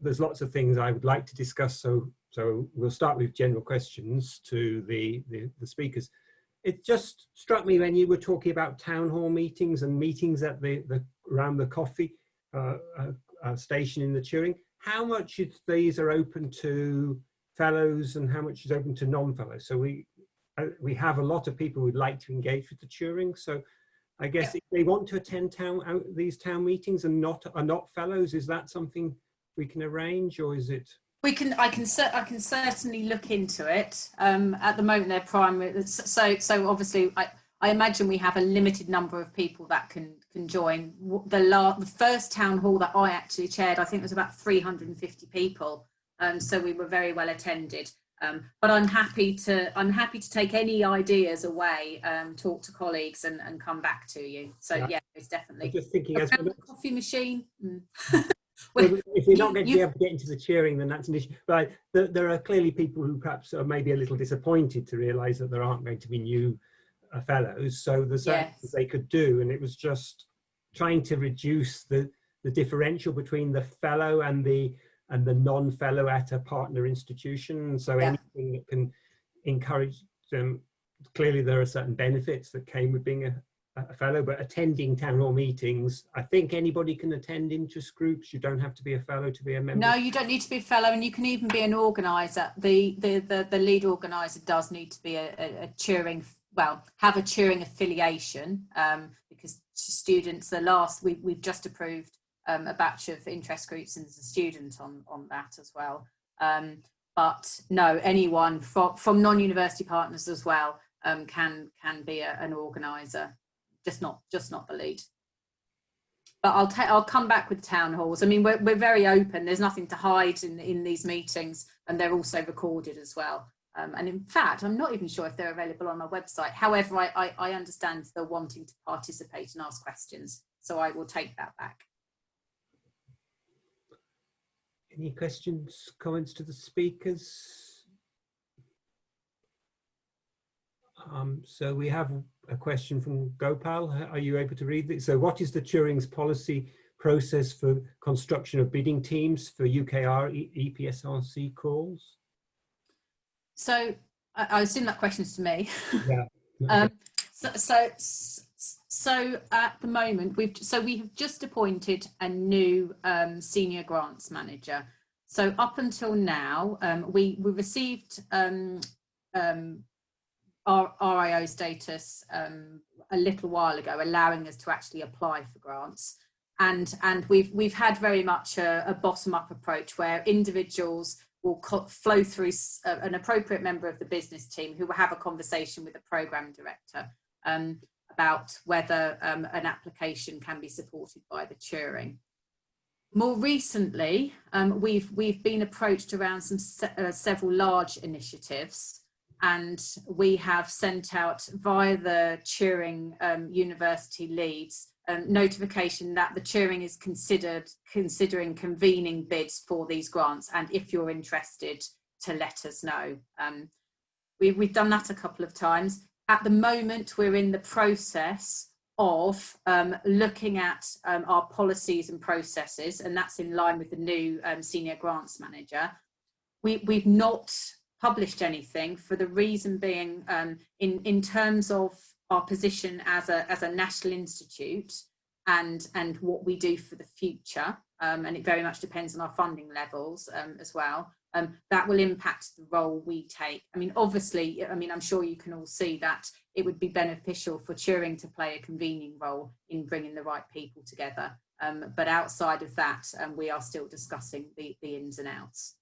There's lots of things I would like to discuss. So we'll start with general questions to the speakers. It just struck me when you were talking about town hall meetings and meetings at around the coffee station in the Turing. How much of these are open to fellows and how much is open to non-fellows? So we have a lot of people who'd like to engage with the Turing. So I guess if they want to attend these town meetings and are not fellows, is that something we can arrange, or is it? I can certainly look into it. At the moment, they're primary. So obviously, I imagine we have a limited number of people that can join. The first town hall that I actually chaired, I think, was about 350 people. So we were very well attended. But I'm happy to take any ideas away, talk to colleagues, and come back to you. So yeah, it's definitely. I'm just thinking as the coffee machine. Well, if you're not going to be able to get into the Turing, then that's an issue. But there are clearly people who perhaps are maybe a little disappointed to realise that there aren't going to be new fellows. So there's certain things they could do, and it was just trying to reduce the differential between the fellow and the non-fellow at a partner institution. So anything that can encourage them. Clearly, there are certain benefits that came with being a fellow, but attending town hall meetings, I think anybody can attend interest groups. You don't have to be a fellow to be a member. No, you don't need to be a fellow, and you can even be an organizer. The lead organizer does need to be a Turing, well, have a Turing affiliation, because students, we've just approved a batch of interest groups, and there's a student on that as well. But no, anyone from non-university partners as well can be an organizer. Just not the lead. But I'll come back with town halls. I mean, we're very open. There's nothing to hide in these meetings, and they're also recorded as well. And in fact, I'm not even sure if they're available on our website. However, I understand they're wanting to participate and ask questions, so I will take that back. Any questions, comments to the speakers? So we have a question from Gopal. Are you able to read this? So what is the Turing's policy process for construction of bidding teams for UKR EPSRC calls? So I assume that question's to me. Yeah. So at the moment, we have just appointed a new senior grants manager. So up until now, we received our RIO status a little while ago, allowing us to actually apply for grants. And we've had very much a bottom-up approach where individuals will flow through an appropriate member of the business team who will have a conversation with the program director about whether an application can be supported by the Turing. More recently, we've been approached around several large initiatives, and we have sent out via the Turing University leads notification that the Turing is considering convening bids for these grants, and if you're interested, to let us know. We've done that a couple of times. At the moment, we're in the process of looking at our policies and processes, and that's in line with the new senior grants manager. We've not published anything for the reason being in terms of our position as a national institute and what we do for the future, and it very much depends on our funding levels as well. That will impact the role we take. I mean, obviously, I'm sure you can all see that it would be beneficial for Turing to play a convening role in bringing the right people together. But outside of that, we are still discussing the ins and outs.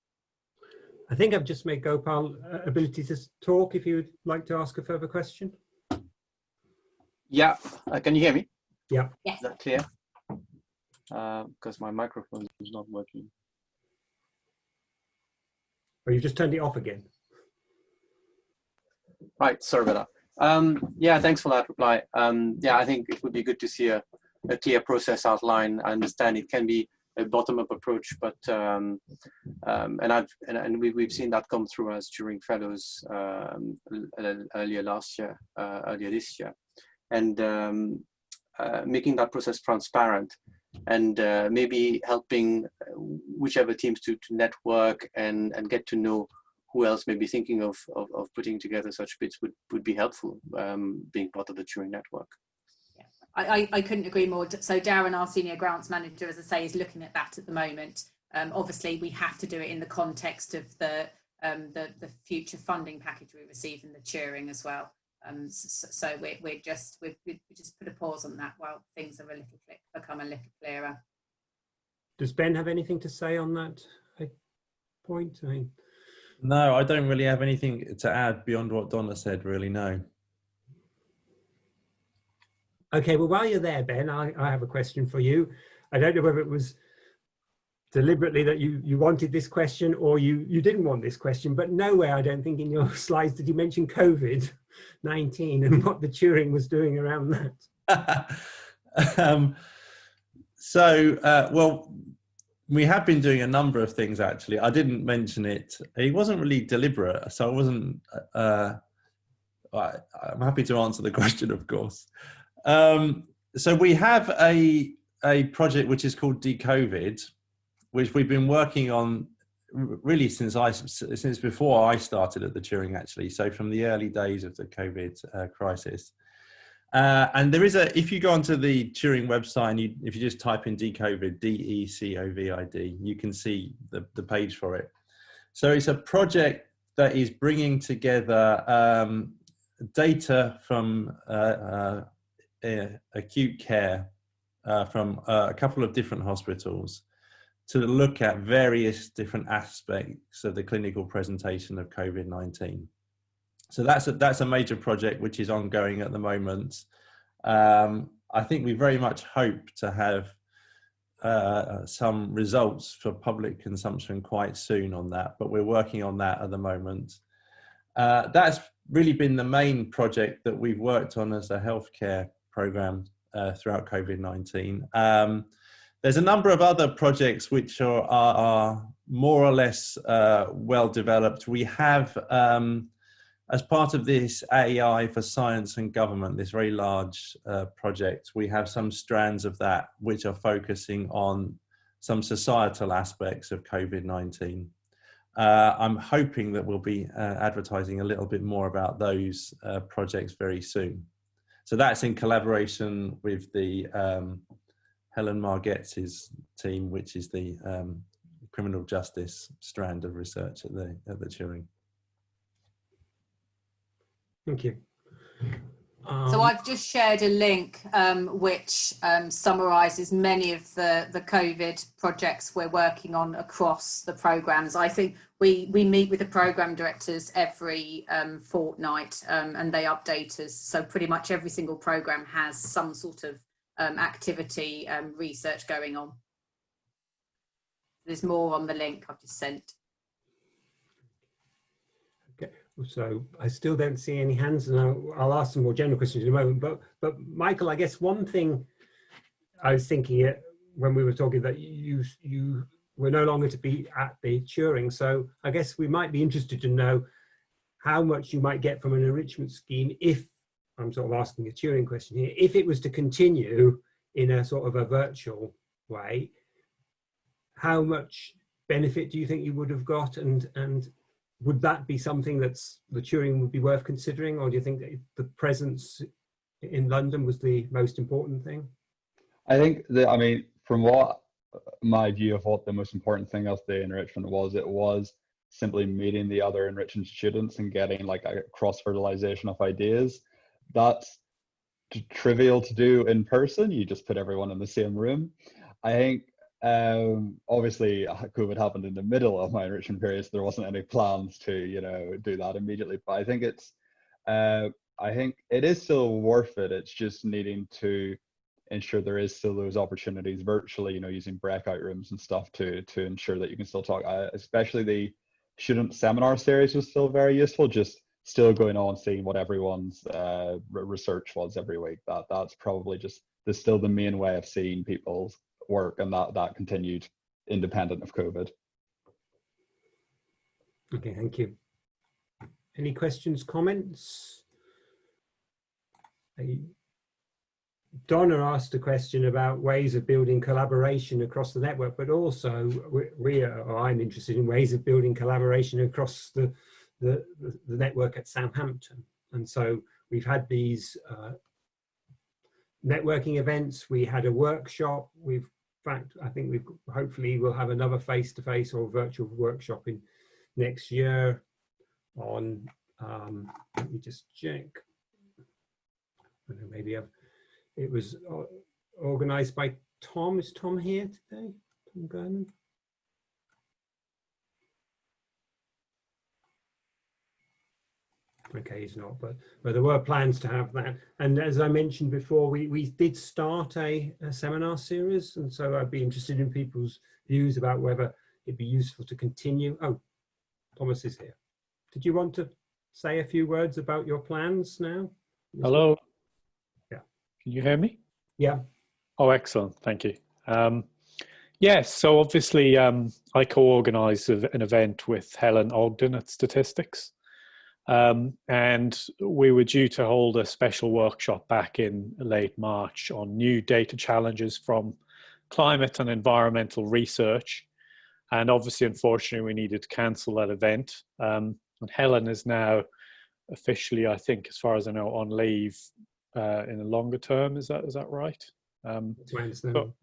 I think I've just made Gopal ability to talk if you would like to ask a further question. Yeah, can you hear me? Yeah. Yes. Is that clear? Because my microphone is not working. Or you just turned it off again. Right, sorry about that. Yeah, thanks for that reply. Yeah, I think it would be good to see a clear process outline. I understand it can be a bottom-up approach, but we've seen that come through as Turing Fellows earlier this year, and making that process transparent, and maybe helping whichever teams to network and get to know who else may be thinking of putting together such bids would be helpful, being part of the Turing network. I couldn't agree more. So Darren, our senior grants manager, as I say, is looking at that at the moment. Obviously, we have to do it in the context of the future funding package we receive in the Turing as well. So we just put a pause on that while things are become a little clearer. Does Ben have anything to say on that point? No, I don't really have anything to add beyond what Donna said, really, no. Okay, well, while you're there, Ben, I have a question for you. I don't know whether it was deliberately that you wanted this question or you didn't want this question, but nowhere, I don't think in your slides did you mention COVID-19 and what the Turing was doing around that. Well, we have been doing a number of things, actually. I didn't mention it. It wasn't really deliberate, so I wasn't... I'm happy to answer the question, of course. So we have a project which is called Decovid, which we've been working on really since before I started at the Turing, actually. So from the early days of the COVID crisis. And there is if you go onto the Turing website and if you just type in Decovid, DECOVID, you can see the page for it. So it's a project that is bringing together data from acute care from a couple of different hospitals to look at various different aspects of the clinical presentation of COVID-19. So that's a major project which is ongoing at the moment. I think we very much hope to have some results for public consumption quite soon on that, but we're working on that at the moment. That's really been the main project that we've worked on as a healthcare program throughout COVID-19. There's a number of other projects which are more or less well developed. We have, as part of this AI for Science and Government, this very large project, we have some strands of that which are focusing on some societal aspects of COVID-19. I'm hoping that we'll be advertising a little bit more about those projects very soon. So that's in collaboration with the Helen Marget's team, which is the criminal justice strand of research at the Turing. Thank you. So I've just shared a link which summarises many of the COVID projects we're working on across the programmes. I think we meet with the programme directors every fortnight and they update us. So pretty much every single programme has some sort of activity research going on. There's more on the link I've just sent. Okay, so I still don't see any hands, and I'll ask some more general questions in a moment. But Michael, I guess one thing I was thinking when we were talking that you were no longer to be at the Turing, so I guess we might be interested to know how much you might get from an enrichment scheme if, I'm sort of asking a Turing question here, if it was to continue in a sort of a virtual way, how much benefit do you think you would have got, and would that be something that's the Turing would be worth considering, or do you think that the presence in London was the most important thing? I think that, I mean, from what my view of what the most important thing of the enrichment was, it was simply meeting the other enrichment students and getting like a cross-fertilization of ideas. That's trivial to do in person. You just put everyone in the same room. I think obviously COVID happened in the middle of my enrichment period, so there wasn't any plans to, you know, do that immediately. But I think it's I think it is still worth it. It's just needing to ensure there is still those opportunities virtually, you know, using breakout rooms and stuff to ensure that you can still talk. Especially the student seminar series was still very useful, just still going on, seeing what everyone's research was every week. That's probably just still the main way of seeing people's work, and that continued independent of COVID. Okay, thank you. Any questions, comments? Donna asked a question about ways of building collaboration across the network, but also I'm interested in ways of building collaboration across the network at Southampton. And so we've had these networking events. We had a workshop. In fact, I think hopefully we'll have another face-to-face or virtual workshop in next year on, let me just check. I don't know, maybe it was organized by Tom. Is Tom here today? Tom Gurman? Okay, he's not, but there were plans to have that. And as I mentioned before, we did start a seminar series, and so I'd be interested in people's views about whether it'd be useful to continue. Oh, Thomas is here. Did you want to say a few words about your plans now? Hello. Yeah. Can you hear me? Yeah. Oh, excellent. Thank you. Yes, so obviously I co-organised an event with Helen Ogden at Statistics. And we were due to hold a special workshop back in late March on new data challenges from climate and environmental research. And obviously, unfortunately, we needed to cancel that event. And Helen is now officially, I think, as far as I know, on leave in the longer term. Is that right? That's my understanding.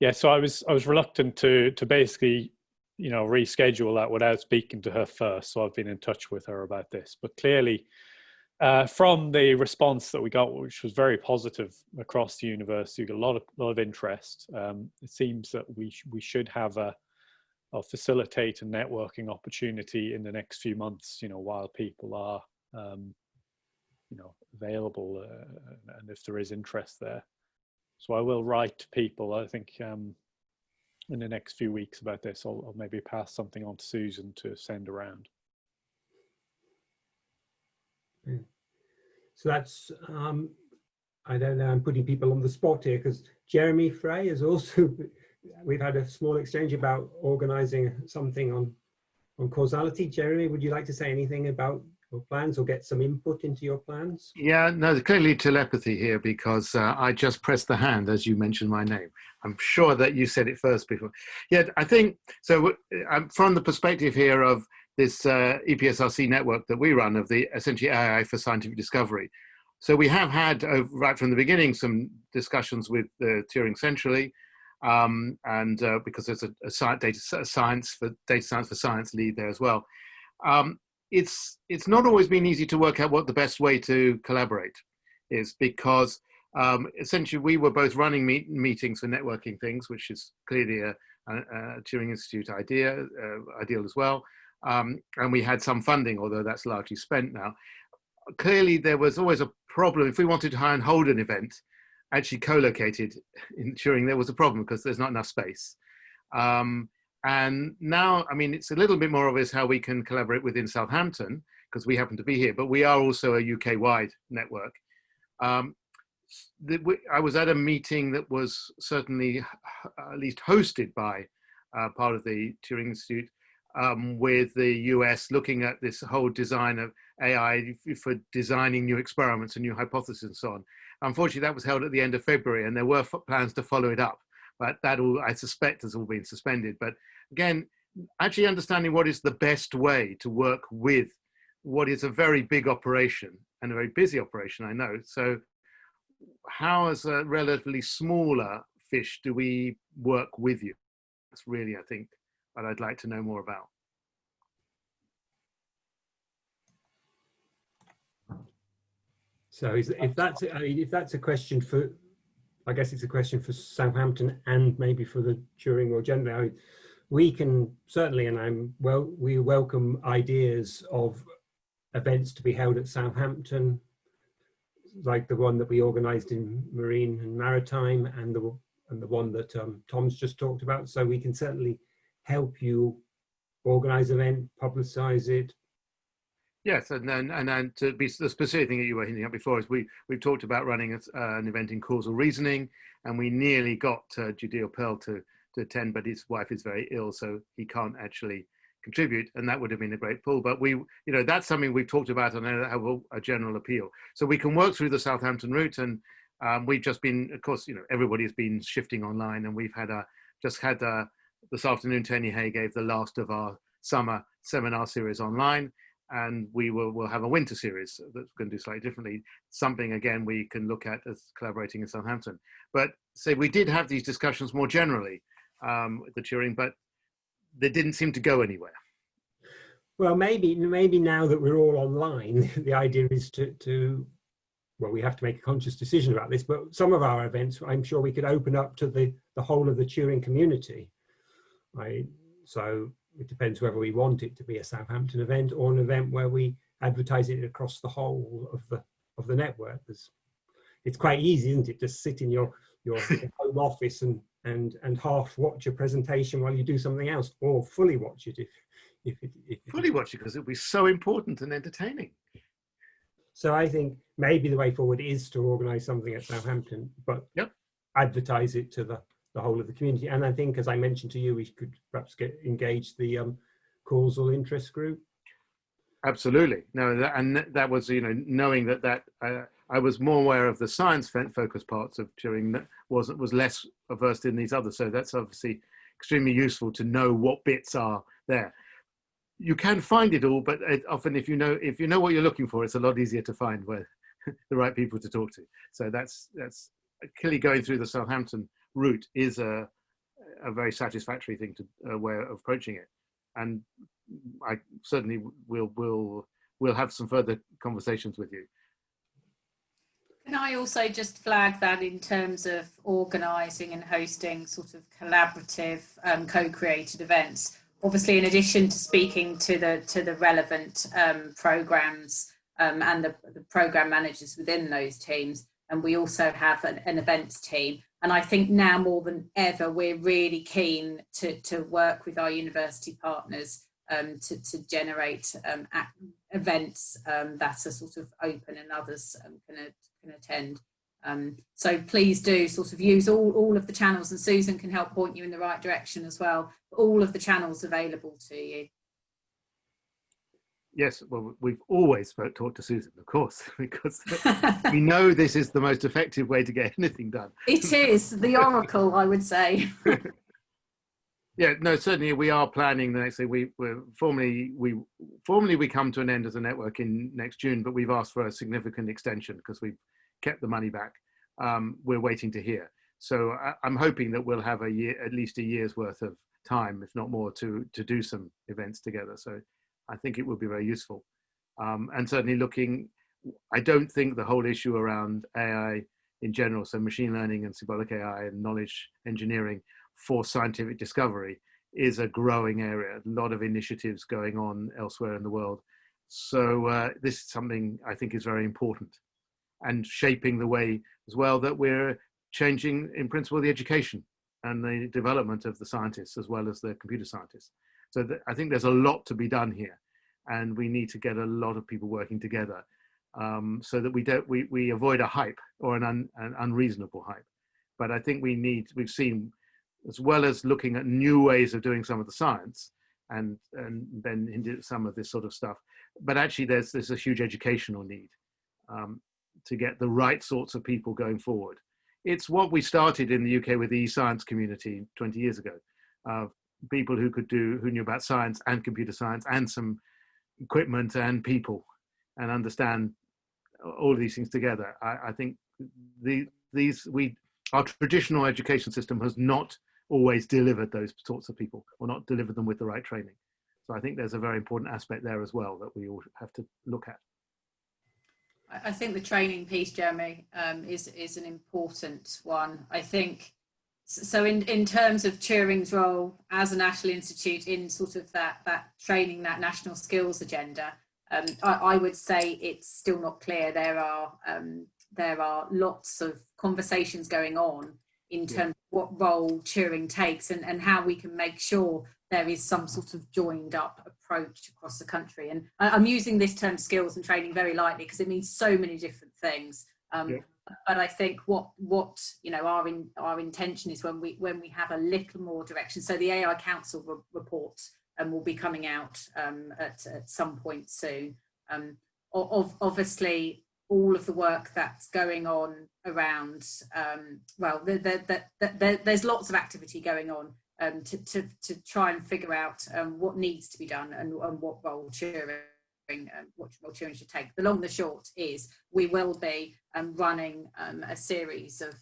Yeah, so I was reluctant to basically, you know, reschedule that without speaking to her first. So I've been in touch with her about this. But clearly, from the response that we got, which was very positive across the university, we got a lot of interest. It seems that we should have a facilitate a networking opportunity in the next few months, you know, while people are, you know, available and if there is interest there. So I will write to people, I think, in the next few weeks about this. I'll maybe pass something on to Susan to send around. So that's, I don't know, I'm putting people on the spot here because Jeremy Frey is also we've had a small exchange about organising something on causality. Jeremy, would you like to say anything about your plans or get some input into your plans? Yeah, no, there's clearly telepathy here because I just pressed the hand as you mentioned my name. I'm sure that you said it first before. Yeah, I think, so from the perspective here of this EPSRC network that we run of the essentially AI for scientific discovery. So we have had, right from the beginning, some discussions with Turing centrally, and because there's a data science for science lead there as well. It's not always been easy to work out what the best way to collaborate is, because essentially we were both running meetings for networking things, which is clearly a Turing Institute ideal as well. And we had some funding, although that's largely spent now. Clearly there was always a problem. If we wanted to try and hold an event actually co-located in Turing, there was a problem because there's not enough space. And now, I mean, it's a little bit more obvious how we can collaborate within Southampton because we happen to be here, but we are also a UK-wide network. I was at a meeting that was certainly at least hosted by part of the Turing Institute with the US, looking at this whole design of AI for designing new experiments and new hypotheses and so on. Unfortunately, that was held at the end of February, and there were plans to follow it up, but that all, I suspect, has all been suspended. But again, actually understanding what is the best way to work with what is a very big operation and a very busy operation, I know. So how, as a relatively smaller fish, do we work with you? That's really, I think, what I'd like to know more about. So if that's, I mean, if that's a question for, I guess it's a question for Southampton and maybe for the Turing more generally. I mean, we can certainly, and we welcome ideas of events to be held at Southampton, like the one that we organised in Marine and Maritime, and the one that Tom's just talked about. So we can certainly help you organise an event, publicise it. Yes, and to be the specific thing that you were hinting at before is we've talked about running an event in causal reasoning, and we nearly got Judeo Pearl to attend, but his wife is very ill, so he can't actually contribute, and that would have been a great pull. But that's something we've talked about and have a general appeal. So we can work through the Southampton route, and we've just been, of course, everybody's been shifting online, and we've had this afternoon, Tony Hay gave the last of our summer seminar series online. And we'll have a winter series that's going to do slightly differently. Something, again, we can look at as collaborating in Southampton. But say we did have these discussions more generally with the Turing, but they didn't seem to go anywhere. Well, maybe now that we're all online, the idea is well, we have to make a conscious decision about this, but some of our events, I'm sure we could open up to the whole of the Turing community, right? So it depends whether we want it to be a Southampton event or an event where we advertise it across the whole of the network. It's quite easy, isn't it? Just sit in your home office and half watch a presentation while you do something else, or fully watch it if fully watch it, because it'll be so important and entertaining. So I think maybe the way forward is to organise something at Southampton, but advertise it to the whole of the community. And I think, as I mentioned to you, we could perhaps engage the causal interest group. Absolutely. No, that was, knowing that I was more aware of the science focused parts of Turing, that was less versed in these others. So that's obviously extremely useful to know what bits are there. You can find it all, but often if you know what you're looking for, it's a lot easier to find where the right people to talk to. So that's clearly going through the Southampton route is a very satisfactory thing way of approaching it, and I certainly will have some further conversations with you. Can I also just flag that in terms of organising and hosting sort of collaborative co-created events, obviously in addition to speaking to the relevant programmes and the programme managers within those teams, and we also have an events team. And I think now more than ever, we're really keen to work with our university partners to generate events that are sort of open and others can attend. So please do sort of use all of the channels, and Susan can help point you in the right direction as well. All of the channels available to you. Yes, well, we've always talked to Susan, of course, because we know this is the most effective way to get anything done. It is the oracle, I would say. Yeah, no, certainly we are planning the next day. We formally come to an end as a network in next June, but we've asked for a significant extension because we've kept the money back. We're waiting to hear. So I'm hoping that we'll have at least a year's worth of time, if not more, to do some events together. So I think it would be very useful. And certainly I don't think the whole issue around AI in general, so machine learning and symbolic AI and knowledge engineering for scientific discovery, is a growing area. A lot of initiatives going on elsewhere in the world. So this is something I think is very important, and shaping the way as well that we're changing, in principle, the education and the development of the scientists as well as the computer scientists. So I think there's a lot to be done here, and we need to get a lot of people working together so that we avoid a hype or an unreasonable hype. But I think we've seen, as well as looking at new ways of doing some of the science and then into some of this sort of stuff, but actually there's a huge educational need to get the right sorts of people going forward. It's what we started in the UK with the e-science community 20 years ago. People who knew about science and computer science and some equipment and people, and understand all of these things together. I think our traditional education system has not always delivered those sorts of people, or not delivered them with the right training. So I think there's a very important aspect there as well that we all have to look at. I think the training piece, Jeremy, is an important one. I think, so in terms of Turing's role as a national institute in sort of that training, that national skills agenda, I would say it's still not clear. There are lots of conversations going on in terms of what role Turing takes and how we can make sure there is some sort of joined up approach across the country. And I'm using this term skills and training very lightly because it means so many different things. But I think what our intention is when we have a little more direction. So the AI Council report will be coming out at some point soon. Obviously, all of the work that's going on around, there's lots of activity going on to try and figure out what needs to be done and what role Turing should take. The long and the short is we will be running a series of,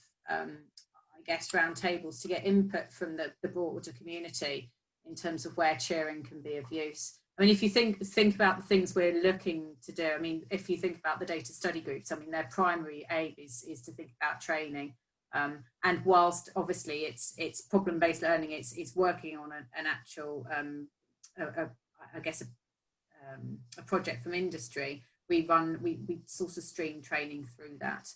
roundtables to get input from the broader community in terms of where Turing can be of use. I mean, if you think about the things we're looking to do, I mean, if you think about the data study groups, I mean, their primary aim is to think about training. And whilst obviously it's problem-based learning, it's working on an actual, a project from industry. We sort of stream training through that.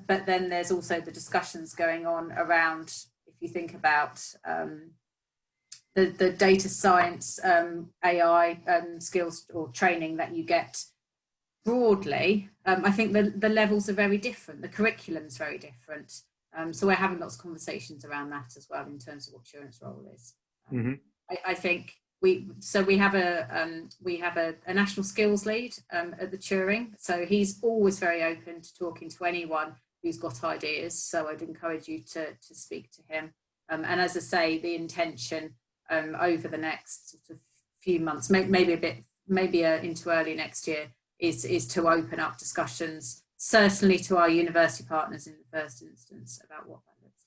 But then there's also the discussions going on around, if you think about the data science, AI skills or training that you get broadly. I think the levels are very different. The curriculum's very different. So we're having lots of conversations around that as well in terms of what Turing's role is. I think we have a national skills lead at the Turing. So he's always very open to talking to anyone who's got ideas. So I'd encourage you to speak to him. And as I say, the intention over the next sort of few months, maybe into early next year, is to open up discussions, certainly to our university partners in the first instance, about what that looks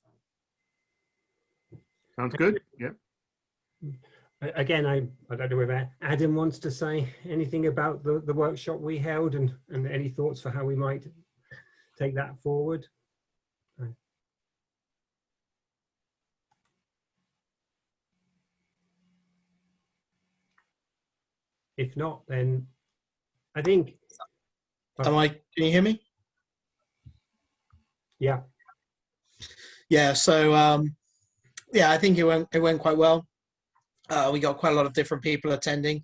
like. Sounds good. Yeah. Again, I don't know whether Adam wants to say anything about the workshop we held and any thoughts for how we might take that forward. If not, then I think. Can you hear me? Yeah. Yeah. So I think it went quite well. We got quite a lot of different people attending.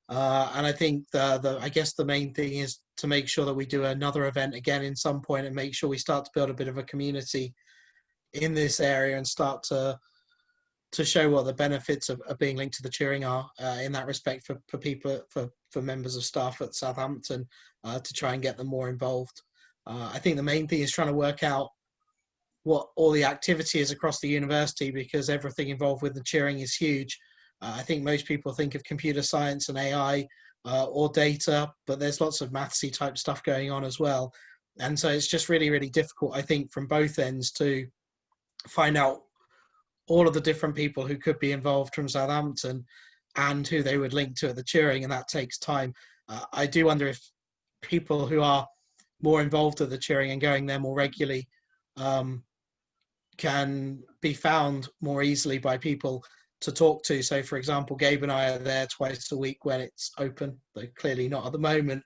And I think I guess the main thing is to make sure that we do another event again in some point and make sure we start to build a bit of a community in this area and start to show what the benefits of being linked to the Turing are in that respect for people, for members of staff at Southampton, to try and get them more involved. I think the main thing is trying to work out what all the activity is across the university, because everything involved with the Turing is huge. I think most people think of computer science and AI or data, but there's lots of mathsy type stuff going on as well. And so it's just really, really difficult, I think, from both ends to find out all of the different people who could be involved from Southampton and who they would link to at the Turing, and that takes time. I do wonder if people who are more involved at the Turing and going there more regularly can be found more easily by people to talk to. So for example, Gabe and I are there twice a week when it's open, though clearly not at the moment.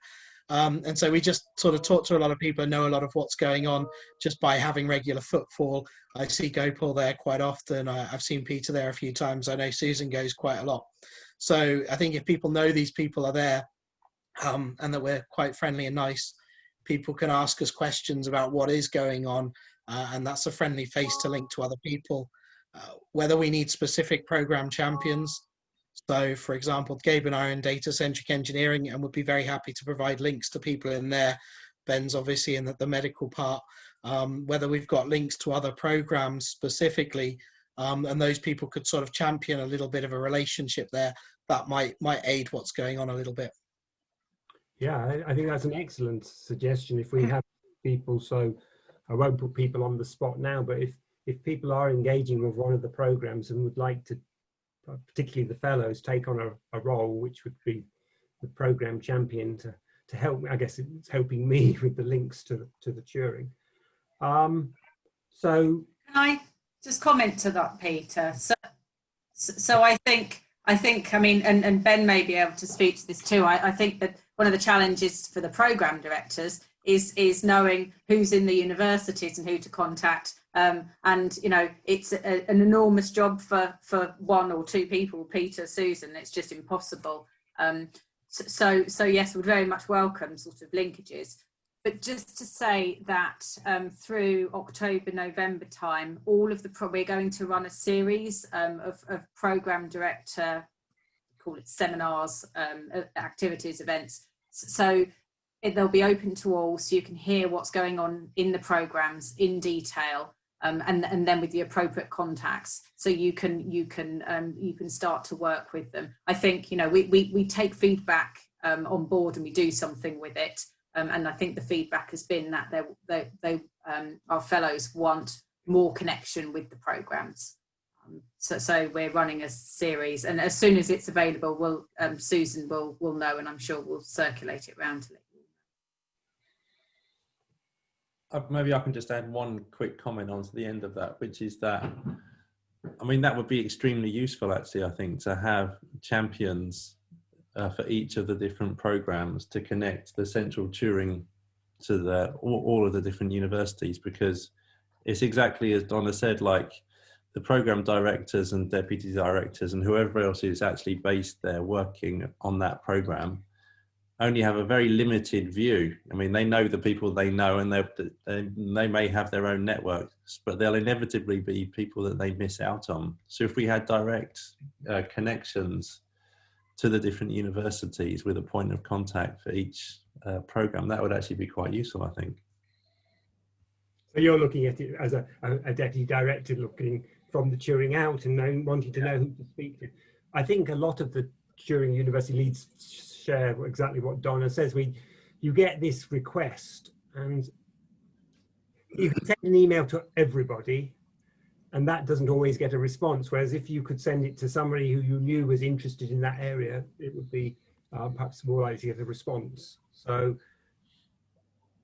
And so we just sort of talk to a lot of people and know a lot of what's going on just by having regular footfall. I see Gopal there quite often. I've seen Peter there a few times. I know Susan goes quite a lot. So I think if people know these people are there and that we're quite friendly and nice, people can ask us questions about what is going on. And that's a friendly face to link to other people. Whether we need specific program champions. So for example, Gabe and I are in data-centric engineering and would be very happy to provide links to people in there. Ben's obviously in the medical part. Whether we've got links to other programs specifically, and those people could sort of champion a little bit of a relationship there, that might aid what's going on a little bit. Yeah, I think that's an excellent suggestion. If we have people, so I won't put people on the spot now, but if people are engaging with one of the programs and would like to, particularly the fellows, take on a role which would be the program champion to help, I guess it's helping me with the links to the Turing. So can I just comment to that, Peter? So I think I mean, and Ben may be able to speak to this too. I think that one of the challenges for the program directors is knowing who's in the universities and who to contact. And you know, it's an enormous job for one or two people, Peter, Susan. It's just impossible. So yes, we'd very much welcome sort of linkages. But just to say that through October, November time, all of we're going to run a series of program director, call it seminars, activities, events. So they'll be open to all, so you can hear what's going on in the programs in detail, and then with the appropriate contacts, so you can start to work with them. I think, you know, we take feedback on board and we do something with it. And I think the feedback has been that our fellows want more connection with the programs. So we're running a series, and as soon as it's available, Susan will know, and I'm sure we'll circulate it around to let you know. Maybe I can just add one quick comment on to the end of that, which is that, I mean, that would be extremely useful, actually, I think, to have champions for each of the different programs to connect the central Turing to all of the different universities, because it's exactly as Donna said, like the program directors and deputy directors and whoever else is actually based there working on that program only have a very limited view. I mean, they know the people they know, and they may have their own networks, but there'll inevitably be people that they miss out on. So if we had direct connections to the different universities with a point of contact for each program, that would actually be quite useful, I think. So you're looking at it as a deputy director, looking from the Turing out and wanting to know who to speak to. I think a lot of the Turing University leads share exactly what Donna says. You get this request and you can send an email to everybody, and that doesn't always get a response. Whereas if you could send it to somebody who you knew was interested in that area, it would be perhaps more likely to get a response. So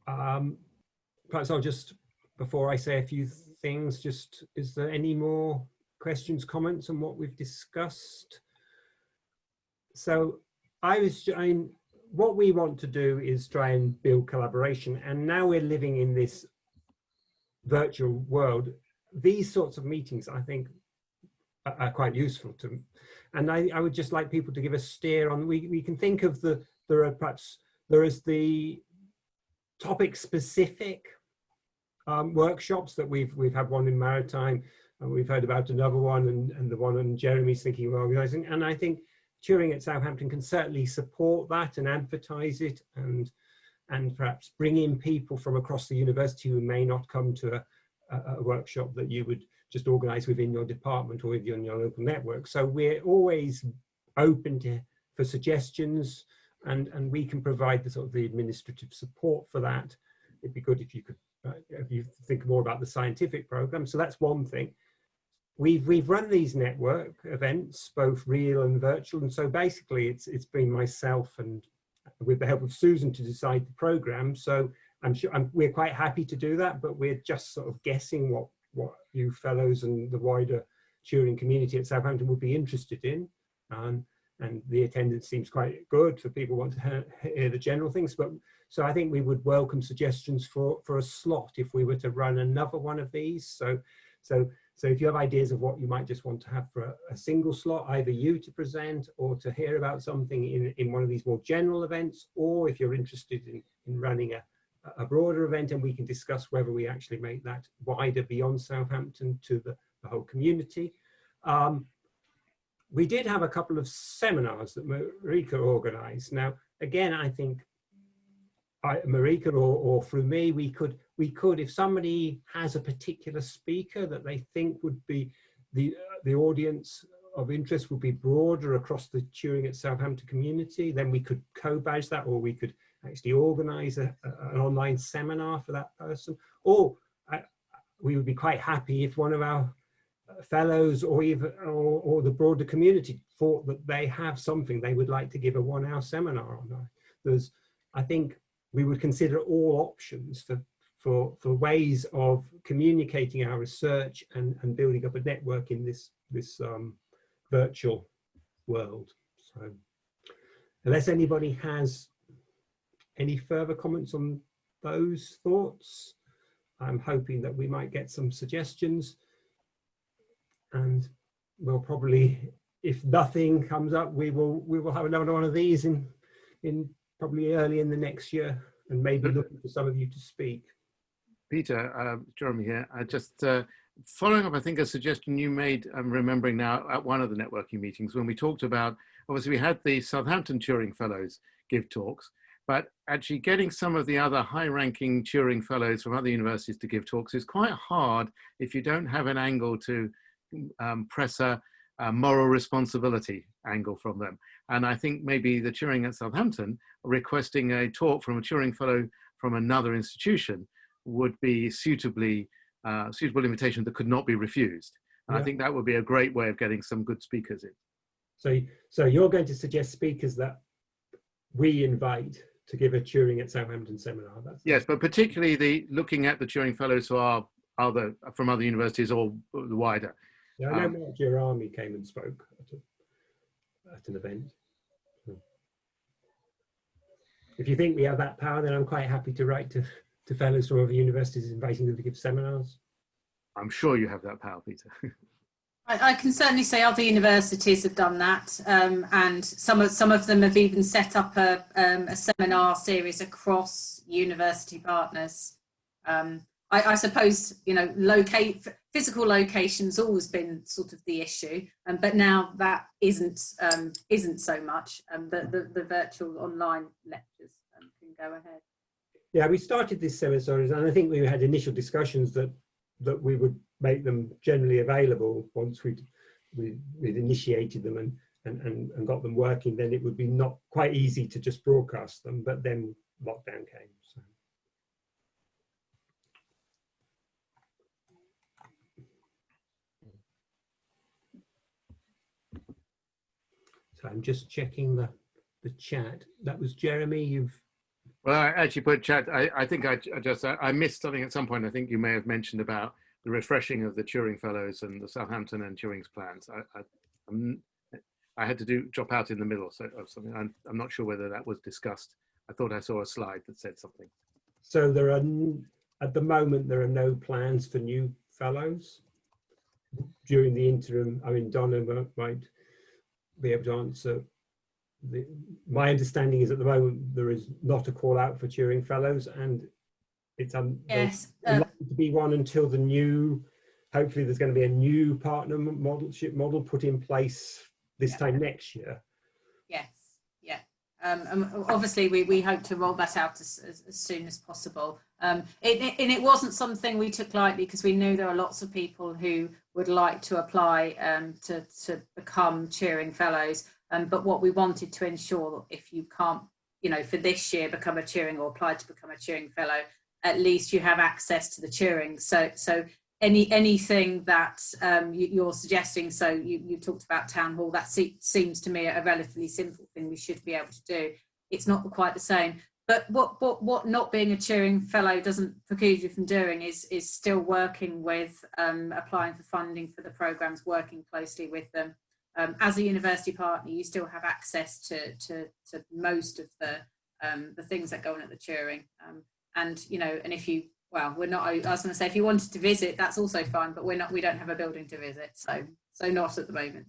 perhaps I'll just, before I say a few things, is there any more questions, comments on what we've discussed? So what we want to do is try and build collaboration. And now we're living in this virtual world. These sorts of meetings, I think, are quite useful to them. And I would just like people to give a steer on, we can think of there is the topic specific workshops that we've had one in maritime, and we've heard about another one, and the one on Jeremy's thinking of organising. And I think Turing at Southampton can certainly support that and advertise it, and perhaps bring in people from across the university who may not come to a workshop that you would just organise within your department or within your local network. So we're always open for suggestions, and we can provide the sort of the administrative support for that. It'd be good if you could if you think more about the scientific program. So that's one thing. We've run these network events, both real and virtual, and so basically it's been myself and with the help of Susan to decide the program. So I'm sure we're quite happy to do that, but we're just sort of guessing what you fellows and the wider Turing community at Southampton would be interested in. And the attendance seems quite good for people who want to hear the general things. But so I think we would welcome suggestions for a slot if we were to run another one of these. So if you have ideas of what you might just want to have for a single slot, either you to present or to hear about something in one of these more general events, or if you're interested in running a broader event, and we can discuss whether we actually make that wider beyond Southampton to the whole community. We did have a couple of seminars that Marika organised. Now, again, I think Marika or through me, we could, if somebody has a particular speaker that they think would be the audience of interest would be broader across the Turing at Southampton community, then we could co-badge that, or we could actually organise an online seminar for that person. Or we would be quite happy if one of our fellows or the broader community thought that they have something they would like to give a 1-hour seminar on. I think we would consider all options for ways of communicating our research and building up a network in this virtual world. So unless anybody has any further comments on those thoughts, I'm hoping that we might get some suggestions. And we'll probably, if nothing comes up, we will have another one of these in probably early in the next year, and maybe looking for some of you to speak. Peter, Jeremy here. Just following up, I think a suggestion you made, I'm remembering now, at one of the networking meetings when we talked about, obviously we had the Southampton Turing Fellows give talks, but actually getting some of the other high-ranking Turing Fellows from other universities to give talks is quite hard if you don't have an angle to press a moral responsibility angle from them. And I think maybe the Turing at Southampton requesting a talk from a Turing Fellow from another institution would be suitable invitation that could not be refused. And yeah. I think that would be a great way of getting some good speakers in. So you're going to suggest speakers that we invite to give a Turing at Southampton seminar? Yes, but particularly looking at the Turing Fellows who are from other universities or the wider. Yeah, I know Mark Girami came and spoke at an event. If you think we have that power, then I'm quite happy to write to fellows from other universities inviting them to give seminars. I'm sure you have that power, Peter. I can certainly say other universities have done that, and some of them have even set up a seminar series across university partners. I suppose, physical location's always been sort of the issue, but now that isn't so much. The virtual online lectures can go ahead. Yeah, we started this seminar, and I think we had initial discussions that we would make them generally available once we'd initiated them and got them working. Then it would be not quite easy to just broadcast them, but then lockdown came. So I'm just checking the chat. That was Jeremy. Well, I actually put chat. I think I missed something at some point. I think you may have mentioned about the refreshing of the Turing Fellows and the Southampton and Turing's plans. I had to drop out in the middle of something. I'm not sure whether that was discussed. I thought I saw a slide that said something. So at the moment, there are no plans for new fellows. during the interim, I mean, Donna might be able to answer. My understanding is at the moment there is not a call out for Turing Fellows, and it's Yes, unlikely to be one until the new, hopefully there's going to be a new partner model put in place this time next year. Yes, yeah. Obviously, we hope to roll that out as soon as possible. It wasn't something we took lightly, because we knew there are lots of people who would like to apply to become Turing Fellows. But what we wanted to ensure, if you can't, for this year become a Turing or apply to become a Turing Fellow, at least you have access to the Turing. So anything that you're suggesting, so you talked about town hall, that seems to me a relatively simple thing we should be able to do. It's not quite the same, but what not being a Turing Fellow doesn't preclude you from doing is still working with applying for funding for the programs, working closely with them. As a university partner, you still have access to most of the things that go on at the Turing, and if you, well, we're not, I was going to say, if you wanted to visit, that's also fine, but we don't have a building to visit, so not at the moment.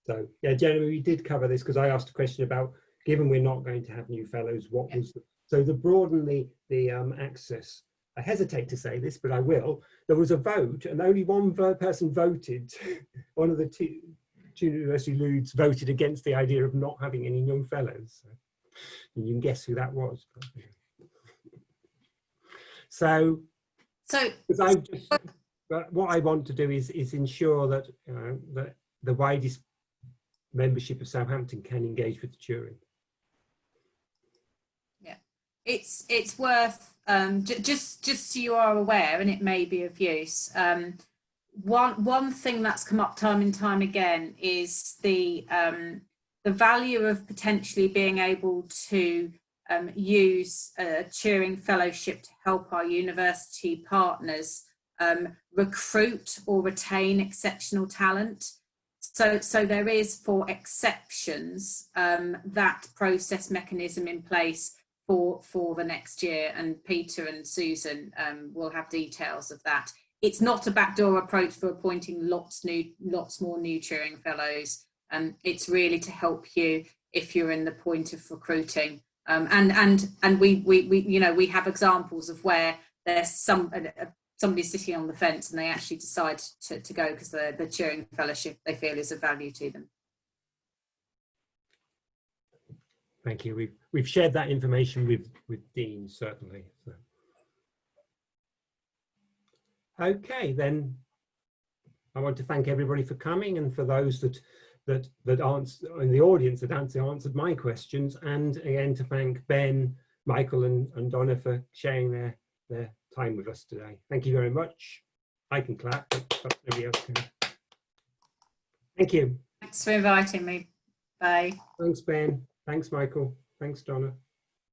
So yeah, Jenny, we did cover this because I asked a question about, given we're not going to have new fellows, what was so the broaden the access. I hesitate to say this, but I will. There was a vote, and only one person voted. One of the two university ludes voted against the idea of not having any young fellows. So, and you can guess who that was. So what I want to do is ensure that that the widest membership of Southampton can engage with the Turing. Yeah, it's worth just so you are aware, and it may be of use. One thing that's come up time and time again is the value of potentially being able to use a Turing Fellowship to help our university partners recruit or retain exceptional talent. So there is, for exceptions, that process mechanism in place for the next year, and Peter and Susan will have details of that. It's not a backdoor approach for appointing lots more new Turing Fellows. It's really to help you if you're in the point of recruiting. And we have examples of where there's somebody sitting on the fence and they actually decide to go because the Turing Fellowship they feel is of value to them. Thank you. We've shared that information with Dean, certainly. So. Okay, then I want to thank everybody for coming, and for those that answered in the audience that answered my questions, and again to thank Ben, Michael and Donna for sharing their time with us today. Thank you very much. I can clap, but nobody else can. Thank you. Thanks for inviting me. Bye. Thanks, Ben. Thanks, Michael. Thanks, Donna.